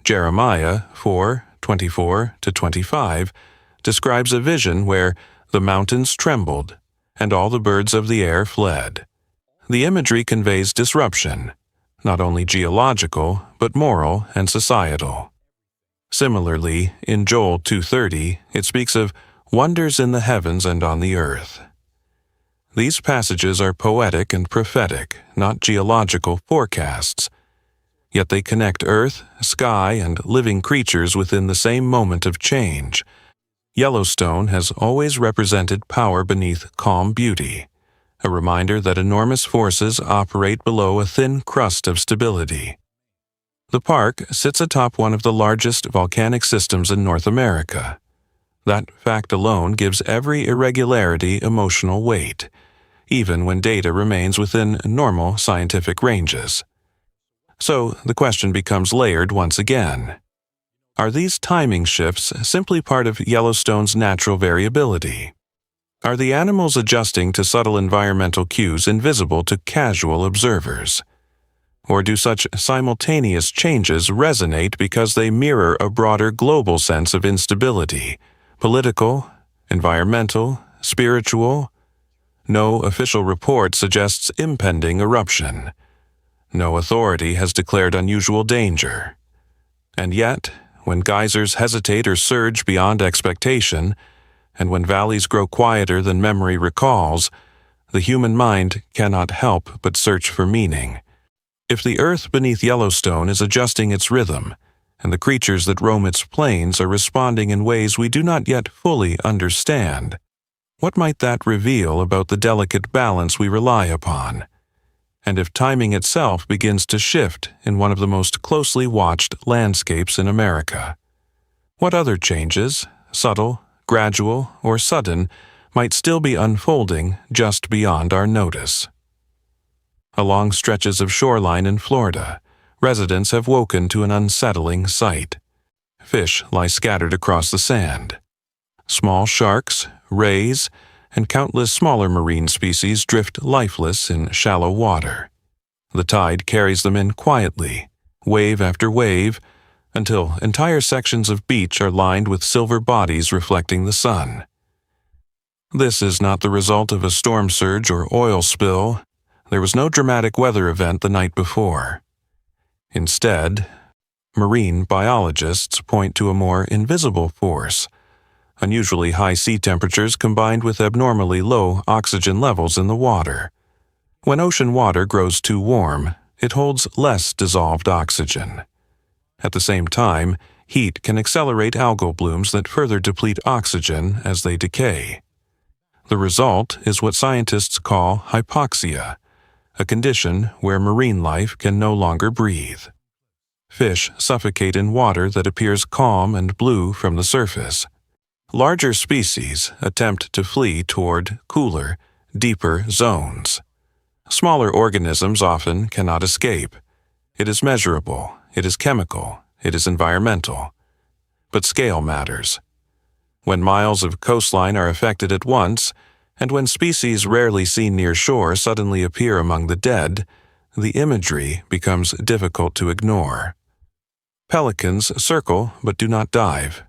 Jeremiah 4:24-25 describes a vision where the mountains trembled and all the birds of the air fled. The imagery conveys disruption, not only geological, but moral and societal. Similarly, in Joel 2:30, it speaks of wonders in the heavens and on the earth. These passages are poetic and prophetic, not geological forecasts. Yet they connect earth, sky, and living creatures within the same moment of change. Yellowstone has always represented power beneath calm beauty, a reminder that enormous forces operate below a thin crust of stability. The park sits atop one of the largest volcanic systems in North America. That fact alone gives every irregularity emotional weight, even when data remains within normal scientific ranges. So the question becomes layered once again. Are these timing shifts simply part of Yellowstone's natural variability? Are the animals adjusting to subtle environmental cues invisible to casual observers? Or do such simultaneous changes resonate because they mirror a broader global sense of instability, political, environmental, spiritual? No official report suggests impending eruption. No authority has declared unusual danger. And yet, when geysers hesitate or surge beyond expectation, and when valleys grow quieter than memory recalls, the human mind cannot help but search for meaning. If the earth beneath Yellowstone is adjusting its rhythm, and the creatures that roam its plains are responding in ways we do not yet fully understand, what might that reveal about the delicate balance we rely upon? And if timing itself begins to shift in one of the most closely watched landscapes in America, what other changes, subtle, gradual, or sudden, might still be unfolding just beyond our notice? Along stretches of shoreline in Florida, residents have woken to an unsettling sight. Fish lie scattered across the sand. Small sharks, rays, and countless smaller marine species drift lifeless in shallow water. The tide carries them in quietly, wave after wave, until entire sections of beach are lined with silver bodies reflecting the sun. This is not the result of a storm surge or oil spill. There was no dramatic weather event the night before. Instead, marine biologists point to a more invisible force, unusually high sea temperatures combined with abnormally low oxygen levels in the water. When ocean water grows too warm, it holds less dissolved oxygen. At the same time, heat can accelerate algal blooms that further deplete oxygen as they decay. The result is what scientists call hypoxia, a condition where marine life can no longer breathe. Fish suffocate in water that appears calm and blue from the surface. Larger species attempt to flee toward cooler, deeper zones. Smaller organisms often cannot escape. It is measurable, it is chemical, it is environmental. But scale matters. When miles of coastline are affected at once, and when species rarely seen near shore suddenly appear among the dead, the imagery becomes difficult to ignore. Pelicans circle but do not dive.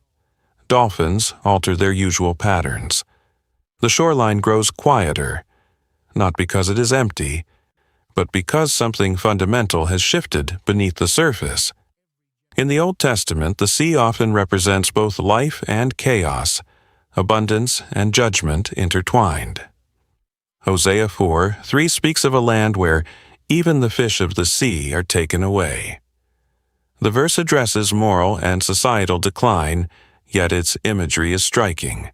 Dolphins alter their usual patterns. The shoreline grows quieter, not because it is empty, but because something fundamental has shifted beneath the surface. In the Old Testament, the sea often represents both life and chaos, abundance and judgment intertwined. Hosea 4:3 speaks of a land where even the fish of the sea are taken away. The verse addresses moral and societal decline, yet its imagery is striking.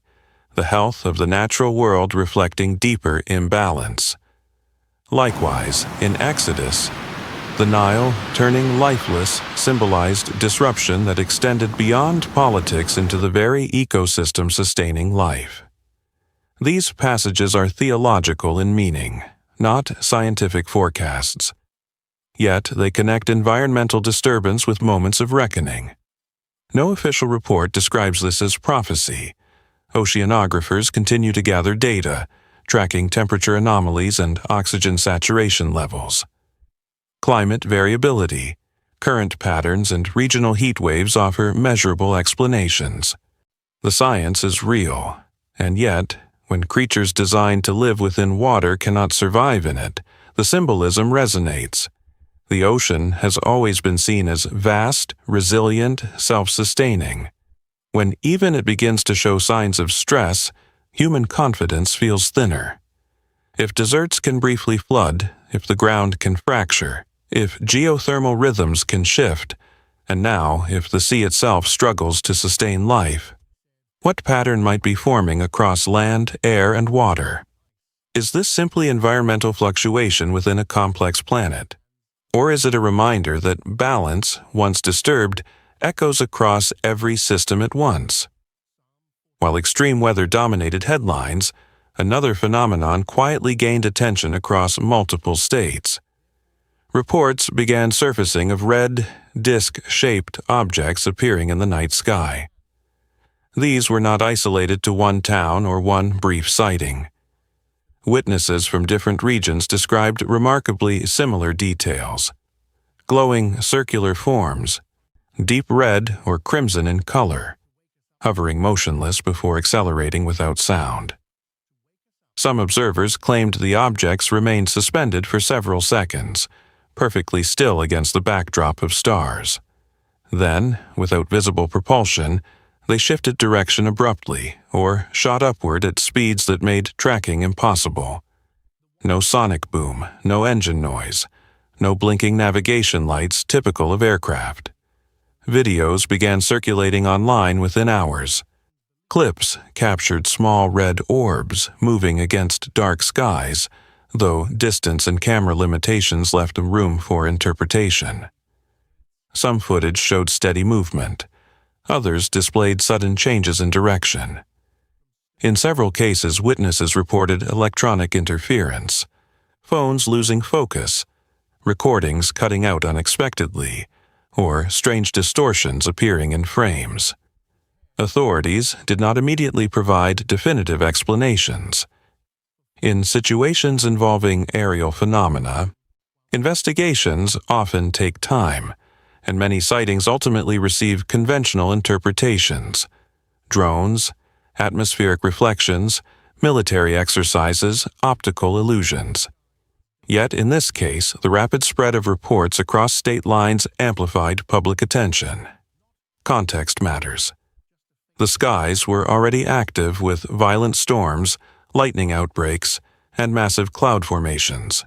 the health of the natural world reflecting deeper imbalance. Likewise, in Exodus, the Nile, turning lifeless, symbolized disruption that extended beyond politics into the very ecosystem sustaining life. These passages are theological in meaning, not scientific forecasts. Yet they connect environmental disturbance with moments of reckoning. No official report describes this as prophecy. Oceanographers continue to gather data, tracking temperature anomalies and oxygen saturation levels. Climate variability, current patterns, and regional heat waves offer measurable explanations. The science is real, and yet, when creatures designed to live within water cannot survive in it, the symbolism resonates. The ocean has always been seen as vast, resilient, self-sustaining. When even it begins to show signs of stress, human confidence feels thinner. If deserts can briefly flood, if the ground can fracture, if geothermal rhythms can shift, and now if the sea itself struggles to sustain life, what pattern might be forming across land, air, and water? Is this simply environmental fluctuation within a complex planet? Or is it a reminder that balance, once disturbed, echoes across every system at once? While extreme weather dominated headlines, another phenomenon quietly gained attention across multiple states. Reports began surfacing of red, disc-shaped objects appearing in the night sky. These were not isolated to one town or one brief sighting. Witnesses from different regions described remarkably similar details. Glowing circular forms, deep red or crimson in color, hovering motionless before accelerating without sound. Some observers claimed the objects remained suspended for several seconds, perfectly still against the backdrop of stars. Then, without visible propulsion, they shifted direction abruptly or shot upward at speeds that made tracking impossible. No sonic boom, no engine noise, no blinking navigation lights typical of aircraft. Videos began circulating online within hours. Clips captured small red orbs moving against dark skies, though distance and camera limitations left room for interpretation. Some footage showed steady movement. Others displayed sudden changes in direction. In several cases, witnesses reported electronic interference, phones losing focus, recordings cutting out unexpectedly, or strange distortions appearing in frames. Authorities did not immediately provide definitive explanations. In situations involving aerial phenomena, investigations often take time, and many sightings ultimately receive conventional interpretations. Drones, atmospheric reflections, military exercises, optical illusions. Yet in this case, the rapid spread of reports across state lines amplified public attention. Context matters. The skies were already active with violent storms, lightning outbreaks, and massive cloud formations.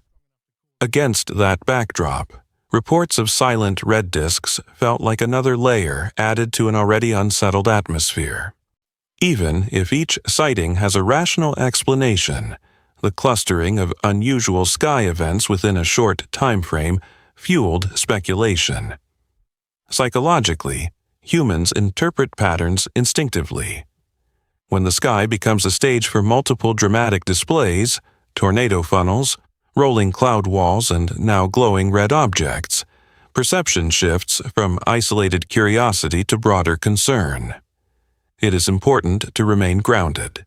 Against that backdrop, reports of silent red disks felt like another layer added to an already unsettled atmosphere. Even if each sighting has a rational explanation, the clustering of unusual sky events within a short time frame fueled speculation. Psychologically, humans interpret patterns instinctively. When the sky becomes a stage for multiple dramatic displays, tornado funnels, rolling cloud walls, and now glowing red objects, perception shifts from isolated curiosity to broader concern. It is important to remain grounded.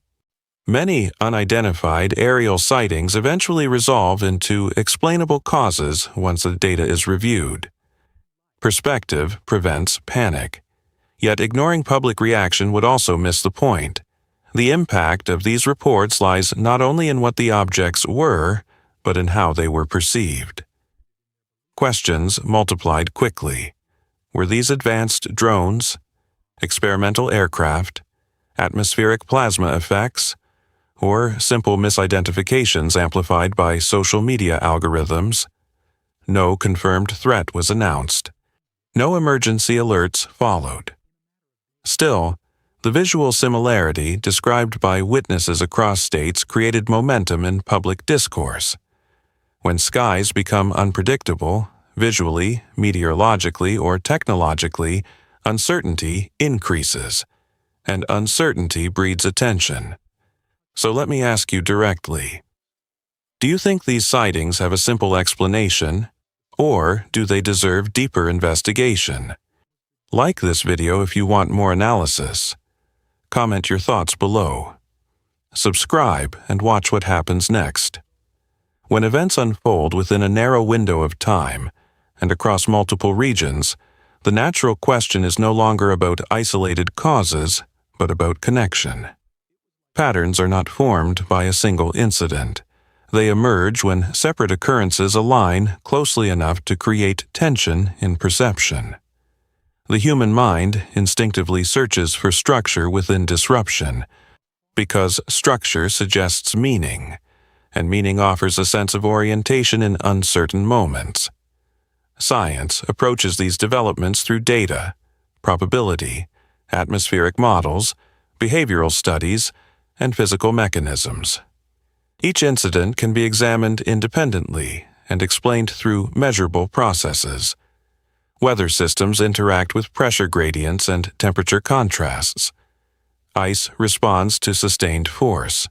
Many unidentified aerial sightings eventually resolve into explainable causes once the data is reviewed. Perspective prevents panic. Yet ignoring public reaction would also miss the point. The impact of these reports lies not only in what the objects were, but in how they were perceived. Questions multiplied quickly. Were these advanced drones, experimental aircraft, atmospheric plasma effects, or simple misidentifications amplified by social media algorithms? No confirmed threat was announced. No emergency alerts followed. Still, The visual similarity described by witnesses across states created momentum in public discourse. When skies become unpredictable, visually, meteorologically, or technologically, uncertainty increases, and uncertainty breeds attention. So let me ask you directly. Do you think these sightings have a simple explanation, or do they deserve deeper investigation? Like this video if you want more analysis. Comment your thoughts below. Subscribe and watch what happens next. When events unfold within a narrow window of time and across multiple regions, the natural question is no longer about isolated causes, but about connection. Patterns are not formed by a single incident. They emerge when separate occurrences align closely enough to create tension in perception. The human mind instinctively searches for structure within disruption, because structure suggests meaning, and meaning offers a sense of orientation in uncertain moments. Science approaches these developments through data, probability, atmospheric models, behavioral studies, and physical mechanisms. Each incident can be examined independently and explained through measurable processes. Weather systems interact with pressure gradients and temperature contrasts. Ice responds to sustained force.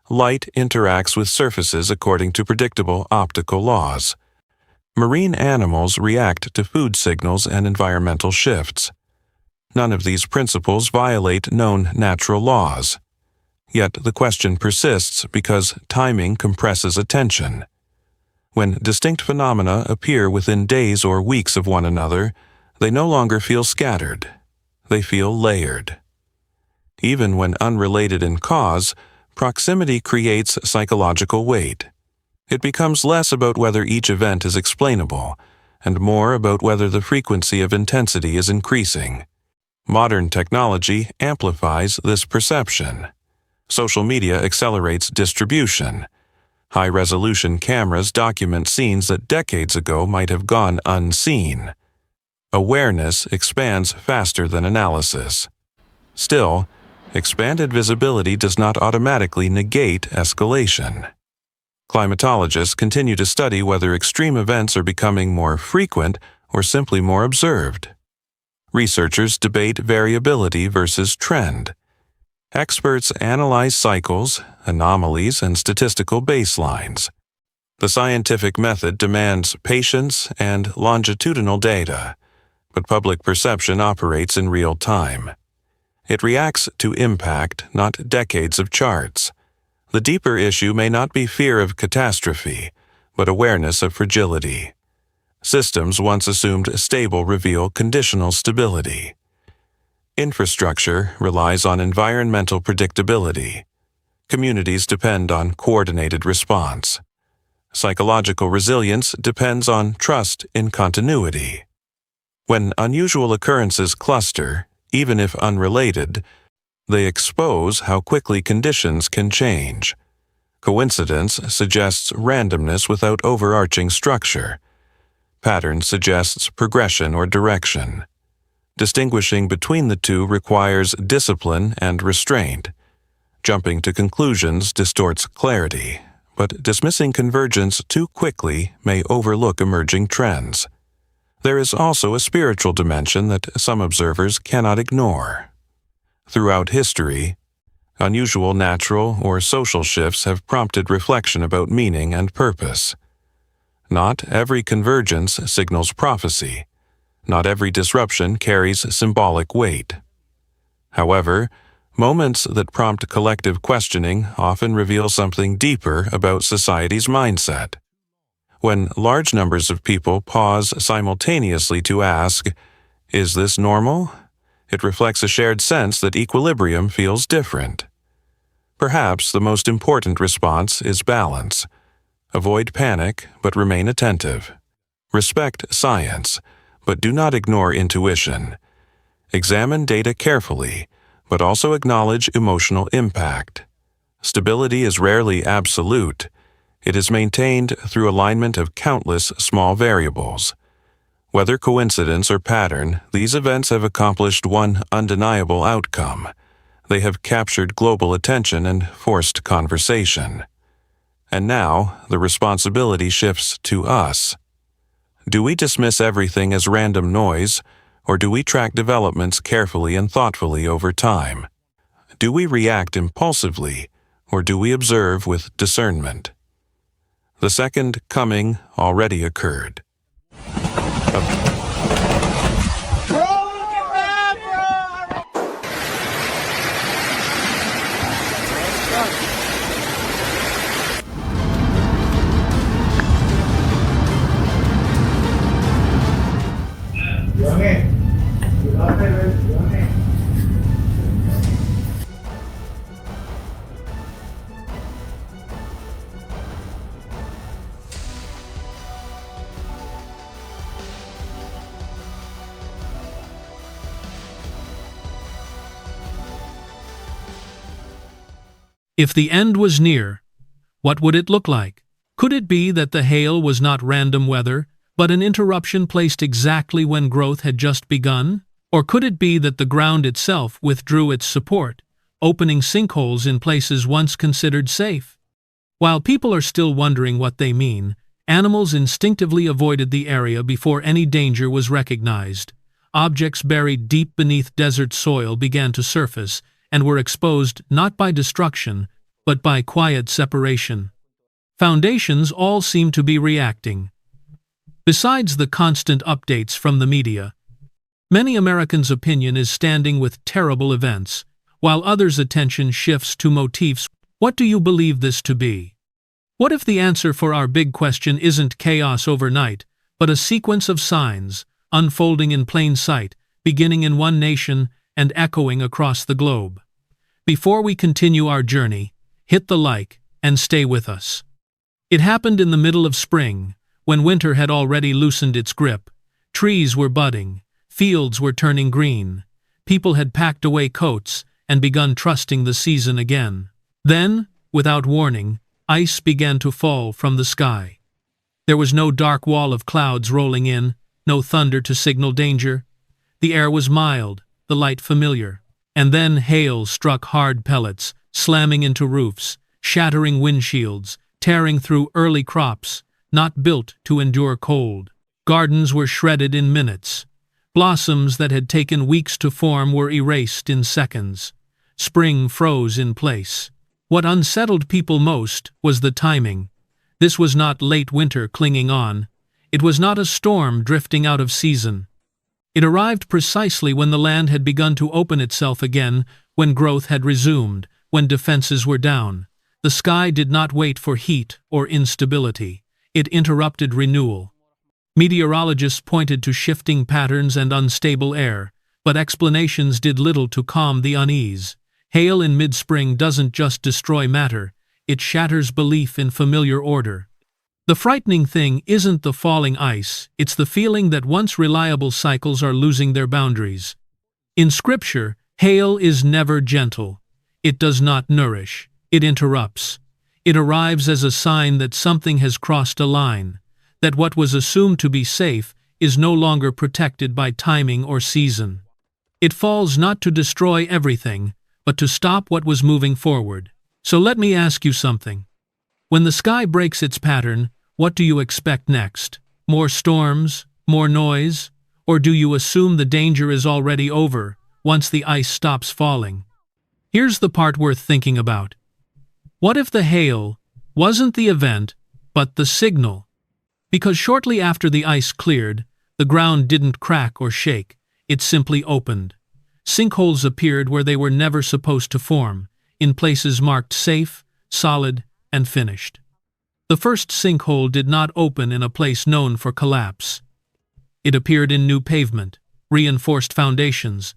Light interacts with surfaces according to predictable optical laws. Marine animals react to food signals and environmental shifts. None of these principles violate known natural laws. Yet the question persists because timing compresses attention. When distinct phenomena appear within days or weeks of one another, they no longer feel scattered. They feel layered. Even when unrelated in cause, proximity creates psychological weight. It becomes less about whether each event is explainable, and more about whether the frequency of intensity is increasing. Modern technology amplifies this perception. Social media accelerates distribution. High-resolution cameras document scenes that decades ago might have gone unseen. Awareness expands faster than analysis. Still, expanded visibility does not automatically negate escalation. Climatologists continue to study whether extreme events are becoming more frequent or simply more observed. Researchers debate variability versus trend. Experts analyze cycles, anomalies, and statistical baselines. The scientific method demands patience and longitudinal data, but public perception operates in real time. It reacts to impact, not decades of charts. The deeper issue may not be fear of catastrophe, but awareness of fragility. Systems once assumed stable reveal conditional stability. Infrastructure relies on environmental predictability. Communities depend on coordinated response. Psychological resilience depends on trust in continuity. When unusual occurrences cluster, even if unrelated, they expose how quickly conditions can change. Coincidence suggests randomness without overarching structure. Pattern suggests progression or direction. Distinguishing between the two requires discipline and restraint. Jumping to conclusions distorts clarity, but dismissing convergence too quickly may overlook emerging trends. There is also a spiritual dimension that some observers cannot ignore. Throughout history, unusual natural or social shifts have prompted reflection about meaning and purpose. Not every convergence signals prophecy. Not every disruption carries symbolic weight. However, moments that prompt collective questioning often reveal something deeper about society's mindset. When large numbers of people pause simultaneously to ask, "Is this normal?" it reflects a shared sense that equilibrium feels different. Perhaps the most important response is balance. Avoid panic, but remain attentive. Respect science, but do not ignore intuition. Examine data carefully, but also acknowledge emotional impact. Stability is rarely absolute. It is maintained through alignment of countless small variables. Whether coincidence or pattern, these events have accomplished one undeniable outcome: They have captured global attention and forced conversation. And now, the responsibility shifts to us. Do we dismiss everything as random noise, or do we track developments carefully and thoughtfully over time? Do we react impulsively, or do we observe with discernment? The second coming already occurred. If the end was near, what would it look like? Could it be that the hail was not random weather, but an interruption placed exactly when growth had just begun? Or could it be that the ground itself withdrew its support, opening sinkholes in places once considered safe? While people are still wondering what they mean, animals instinctively avoided the area before any danger was recognized. Objects buried deep beneath desert soil began to surface, and were exposed not by destruction, but by quiet separation. Foundations all seem to be reacting. Besides the constant updates from the media, many Americans' opinion is standing with terrible events, while others' attention shifts to motifs. What do you believe this to be? What if the answer for our big question isn't chaos overnight, but a sequence of signs, unfolding in plain sight, beginning in one nation and echoing across the globe? Before we continue our journey, hit the like and stay with us. It happened in the middle of spring, when winter had already loosened its grip. Trees were budding, fields were turning green. People had packed away coats and begun trusting the season again. Then, without warning, ice began to fall from the sky. There was no dark wall of clouds rolling in, no thunder to signal danger. The air was mild, the light familiar. And then hail struck hard pellets, slamming into roofs, shattering windshields, tearing through early crops, not built to endure cold. Gardens were shredded in minutes. Blossoms that had taken weeks to form were erased in seconds. Spring froze in place. What unsettled people most was the timing. This was not late winter clinging on. It was not a storm drifting out of season. It arrived precisely when the land had begun to open itself again, when growth had resumed, when defenses were down. The sky did not wait for heat or instability. It interrupted renewal. Meteorologists pointed to shifting patterns and unstable air, but explanations did little to calm the unease. Hail in mid-spring doesn't just destroy matter, it shatters belief in familiar order. The frightening thing isn't the falling ice, it's the feeling that once reliable cycles are losing their boundaries. In Scripture, hail is never gentle. It does not nourish. It interrupts. It arrives as a sign that something has crossed a line, that what was assumed to be safe is no longer protected by timing or season. It falls not to destroy everything, but to stop what was moving forward. So let me ask you something. When the sky breaks its pattern, what do you expect next? More storms? More noise? Or do you assume the danger is already over once the ice stops falling? Here's the part worth thinking about. What if the hail wasn't the event, but the signal? Because shortly after the ice cleared, the ground didn't crack or shake, it simply opened. Sinkholes appeared where they were never supposed to form, in places marked safe, solid, and finished. The first sinkhole did not open in a place known for collapse. It appeared in new pavement, reinforced foundations,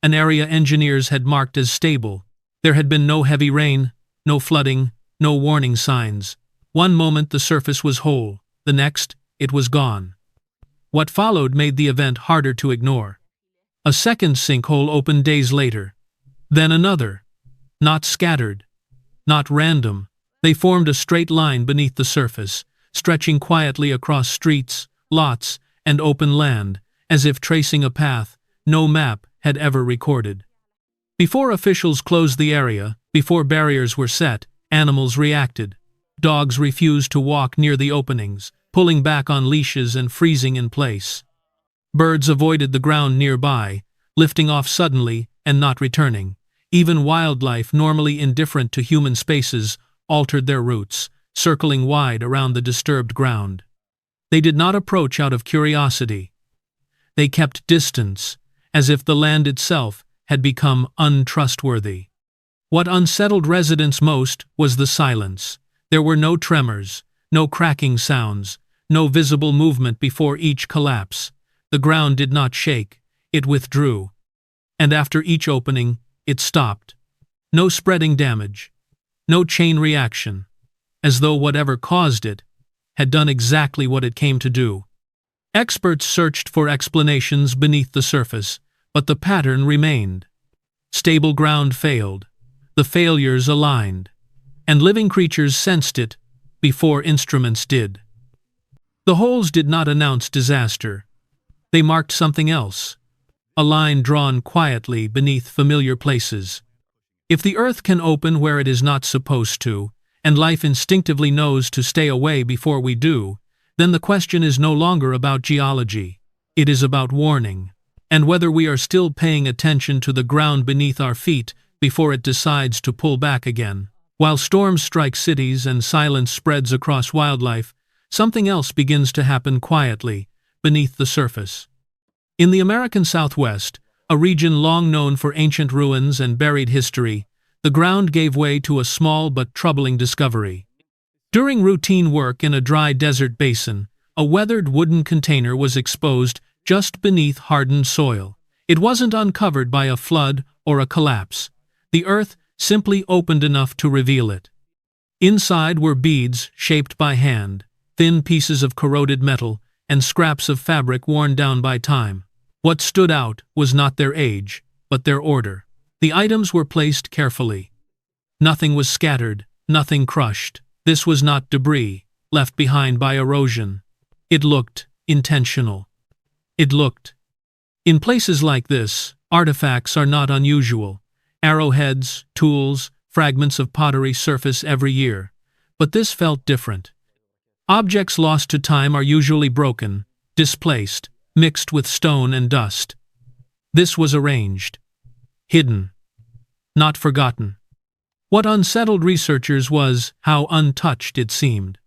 an area engineers had marked as stable. There had been no heavy rain, no flooding, no warning signs. One moment the surface was whole, the next, it was gone. What followed made the event harder to ignore. A second sinkhole opened days later. Then another. Not scattered. Not random. They formed a straight line beneath the surface, stretching quietly across streets, lots, and open land, as if tracing a path no map had ever recorded. Before officials closed the area, before barriers were set, animals reacted. Dogs refused to walk near the openings, pulling back on leashes and freezing in place. Birds avoided the ground nearby, lifting off suddenly and not returning. Even wildlife, normally indifferent to human spaces, altered their routes, circling wide around the disturbed ground. They did not approach out of curiosity. They kept distance, as if the land itself had become untrustworthy. What unsettled residents most was the silence. There were no tremors, no cracking sounds, no visible movement before each collapse. The ground did not shake, it withdrew. And after each opening, it stopped. No spreading damage, no chain reaction, as though whatever caused it had done exactly what it came to do. Experts searched for explanations beneath the surface, but the pattern remained. Stable ground failed, the failures aligned, and living creatures sensed it before instruments did. The holes did not announce disaster. They marked something else, a line drawn quietly beneath familiar places. If the earth can open where it is not supposed to, and life instinctively knows to stay away before we do, then the question is no longer about geology. It is about warning, and whether we are still paying attention to the ground beneath our feet before it decides to pull back again. While storms strike cities and silence spreads across wildlife, something else begins to happen quietly, beneath the surface. In the American Southwest, a region long known for ancient ruins and buried history, the ground gave way to a small but troubling discovery. During routine work in a dry desert basin, a weathered wooden container was exposed just beneath hardened soil. It wasn't uncovered by a flood or a collapse. The earth simply opened enough to reveal it. Inside were beads shaped by hand, thin pieces of corroded metal, and scraps of fabric worn down by time. What stood out was not their age, but their order. The items were placed carefully. Nothing was scattered, nothing crushed. This was not debris, left behind by erosion. It looked intentional. It looked. In places like this, artifacts are not unusual. Arrowheads, tools, fragments of pottery surface every year. But this felt different. Objects lost to time are usually broken, displaced, mixed with stone and dust. This was arranged. Hidden. Not forgotten. What unsettled researchers was how untouched it seemed.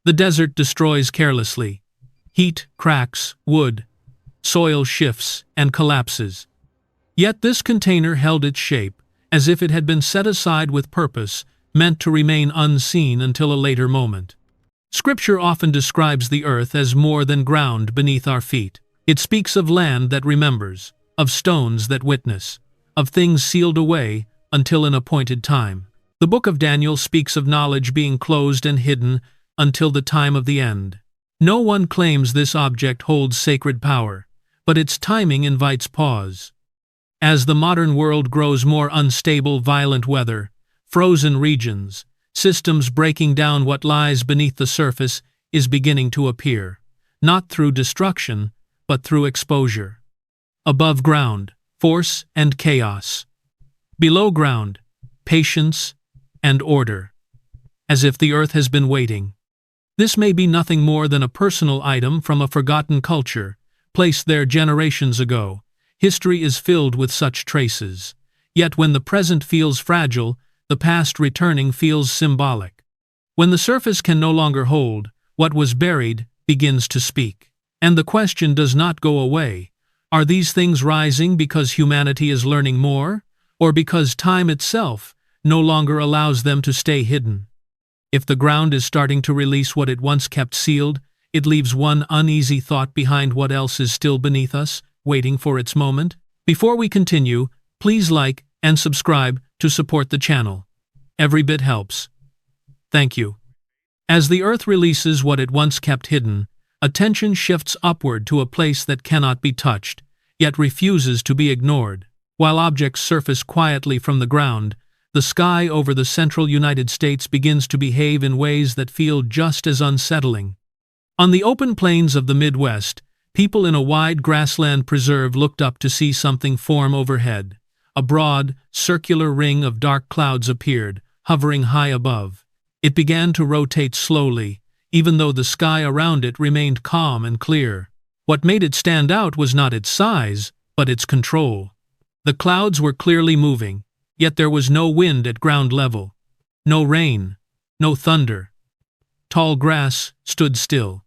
The desert destroys carelessly. Heat cracks wood. Soil shifts and collapses. Yet this container held its shape, as if it had been set aside with purpose, meant to remain unseen until a later moment. Scripture often describes the earth as more than ground beneath our feet. It speaks of land that remembers, of stones that witness, of things sealed away until an appointed time. The book of Daniel speaks of knowledge being closed and hidden until the time of the end. No one claims this object holds sacred power, but its timing invites pause. As the modern world grows more unstable, violent weather, frozen regions, systems breaking down what lies beneath the surface is beginning to appear, not through destruction, but through exposure. Above ground, force and chaos. Below ground, patience and order. As if the earth has been waiting. This may be nothing more than a personal item from a forgotten culture, placed there generations ago. History is filled with such traces. Yet when the present feels fragile, the past returning feels symbolic. When the surface can no longer hold, what was buried begins to speak. And the question does not go away. Are these things rising because humanity is learning more, or because time itself no longer allows them to stay hidden? If the ground is starting to release what it once kept sealed, it leaves one uneasy thought behind. What else is still beneath us, waiting for its moment? Before we continue, please like and subscribe to support the channel. Every bit helps. Thank you. As the earth releases what it once kept hidden, attention shifts upward to a place that cannot be touched, yet refuses to be ignored. While objects surface quietly from the ground, the sky over the central United States begins to behave in ways that feel just as unsettling. On the open plains of the Midwest, people in a wide grassland preserve looked up to see something form overhead, a broad, circular ring of dark clouds appeared, hovering high above. It began to rotate slowly, even though the sky around it remained calm and clear. What made it stand out was not its size, but its control. The clouds were clearly moving, yet there was no wind at ground level. No rain, no thunder. Tall grass stood still.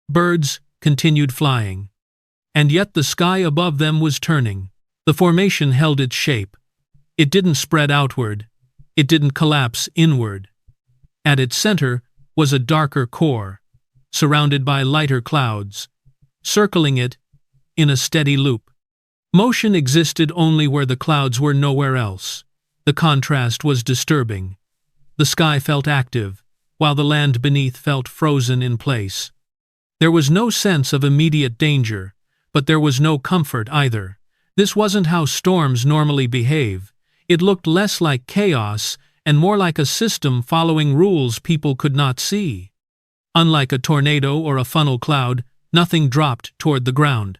Birds continued flying. And yet the sky above them was turning. The formation held its shape. It didn't spread outward. It didn't collapse inward. At its center was a darker core, surrounded by lighter clouds, circling it in a steady loop. Motion existed only where the clouds were nowhere else. The contrast was disturbing. The sky felt active, while the land beneath felt frozen in place. There was no sense of immediate danger, but there was no comfort either. This wasn't how storms normally behave. It looked less like chaos and more like a system following rules people could not see. Unlike a tornado or a funnel cloud, nothing dropped toward the ground.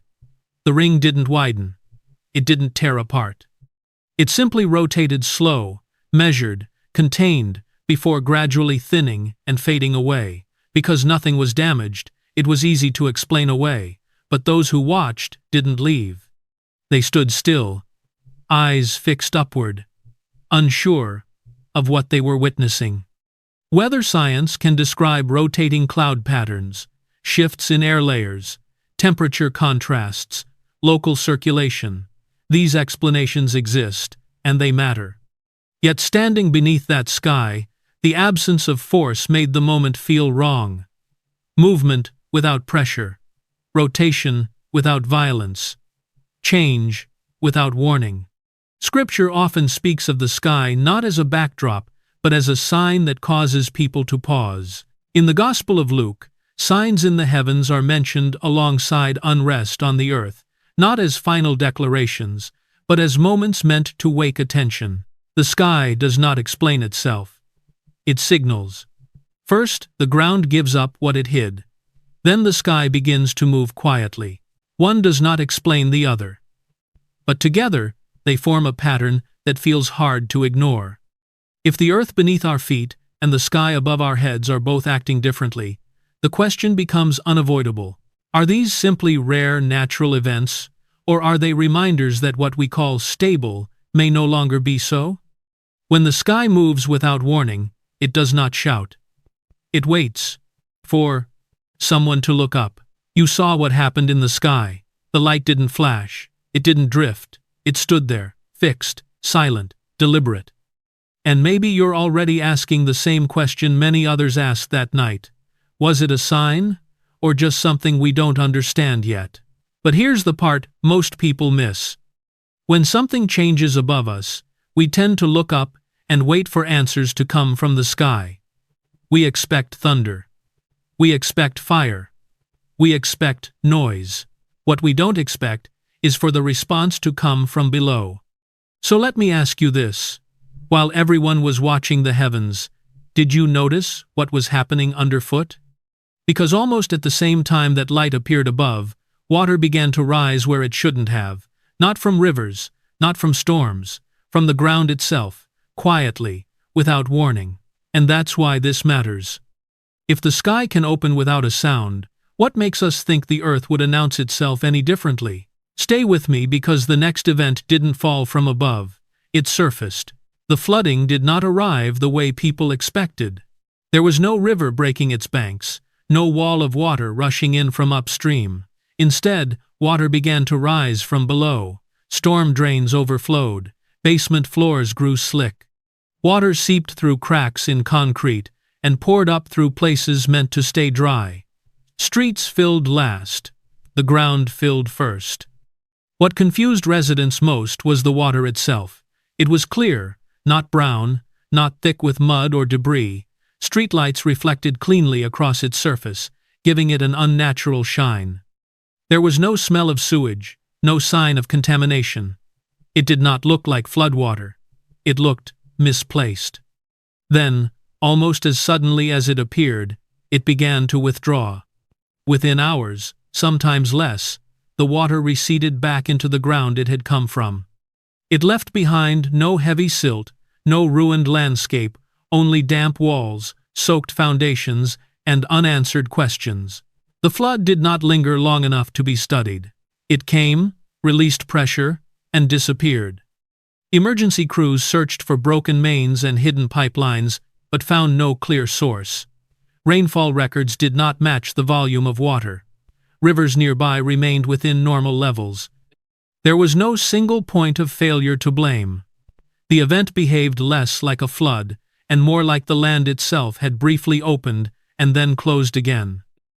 The ring didn't widen. It didn't tear apart. It simply rotated slow, measured, contained, before gradually thinning and fading away. Because nothing was damaged, it was easy to explain away, but those who watched didn't leave. They stood still, eyes fixed upward, unsure of what they were witnessing. Weather science can describe rotating cloud patterns, shifts in air layers, temperature contrasts, local circulation. These explanations exist, and they matter. Yet standing beneath that sky, the absence of force made the moment feel wrong. Movement without pressure, rotation without violence, change without warning. Scripture often speaks of the sky not as a backdrop, but as a sign that causes people to pause. In the Gospel of Luke, signs in the heavens are mentioned alongside unrest on the earth, not as final declarations, but as moments meant to wake attention. The sky does not explain itself. It signals. First, the ground gives up what it hid. Then the sky begins to move quietly. One does not explain the other. But together, they form a pattern that feels hard to ignore. If the earth beneath our feet and the sky above our heads are both acting differently, the question becomes unavoidable. Are these simply rare natural events, or are they reminders that what we call stable may no longer be so? When the sky moves without warning, it does not shout. It waits for someone to look up. You saw what happened in the sky. The light didn't flash. It didn't drift. It stood there, fixed, silent, deliberate. And maybe you're already asking the same question many others asked that night. Was it a sign, or just something we don't understand yet? But here's the part most people miss. When something changes above us, we tend to look up and wait for answers to come from the sky. We expect thunder. We expect fire. We expect noise. What we don't expect is for the response to come from below. So let me ask you this. While everyone was watching the heavens, did you notice what was happening underfoot? Because almost at the same time that light appeared above, water began to rise where it shouldn't have. Not from rivers, not from storms, from the ground itself, quietly, without warning. And that's why this matters. If the sky can open without a sound, what makes us think the earth would announce itself any differently? Stay with me because the next event didn't fall from above. It surfaced. The flooding did not arrive the way people expected. There was no river breaking its banks, no wall of water rushing in from upstream. Instead, water began to rise from below. Storm drains overflowed. Basement floors grew slick. Water seeped through cracks in concrete and poured up through places meant to stay dry. Streets filled last. The ground filled first. What confused residents most was the water itself. It was clear, not brown, not thick with mud or debris. Streetlights reflected cleanly across its surface, giving it an unnatural shine. There was no smell of sewage, no sign of contamination. It did not look like floodwater. It looked misplaced. Then, almost as suddenly as it appeared, it began to withdraw. Within hours, sometimes less, the water receded back into the ground it had come from. It left behind no heavy silt, no ruined landscape, only damp walls, soaked foundations, and unanswered questions. The flood did not linger long enough to be studied. It came, released pressure, and disappeared. Emergency crews searched for broken mains and hidden pipelines, but found no clear source. Rainfall records did not match the volume of water. Rivers nearby remained within normal levels. There was no single point of failure to blame. The event behaved less like a flood and more like the land itself had briefly opened and then closed again.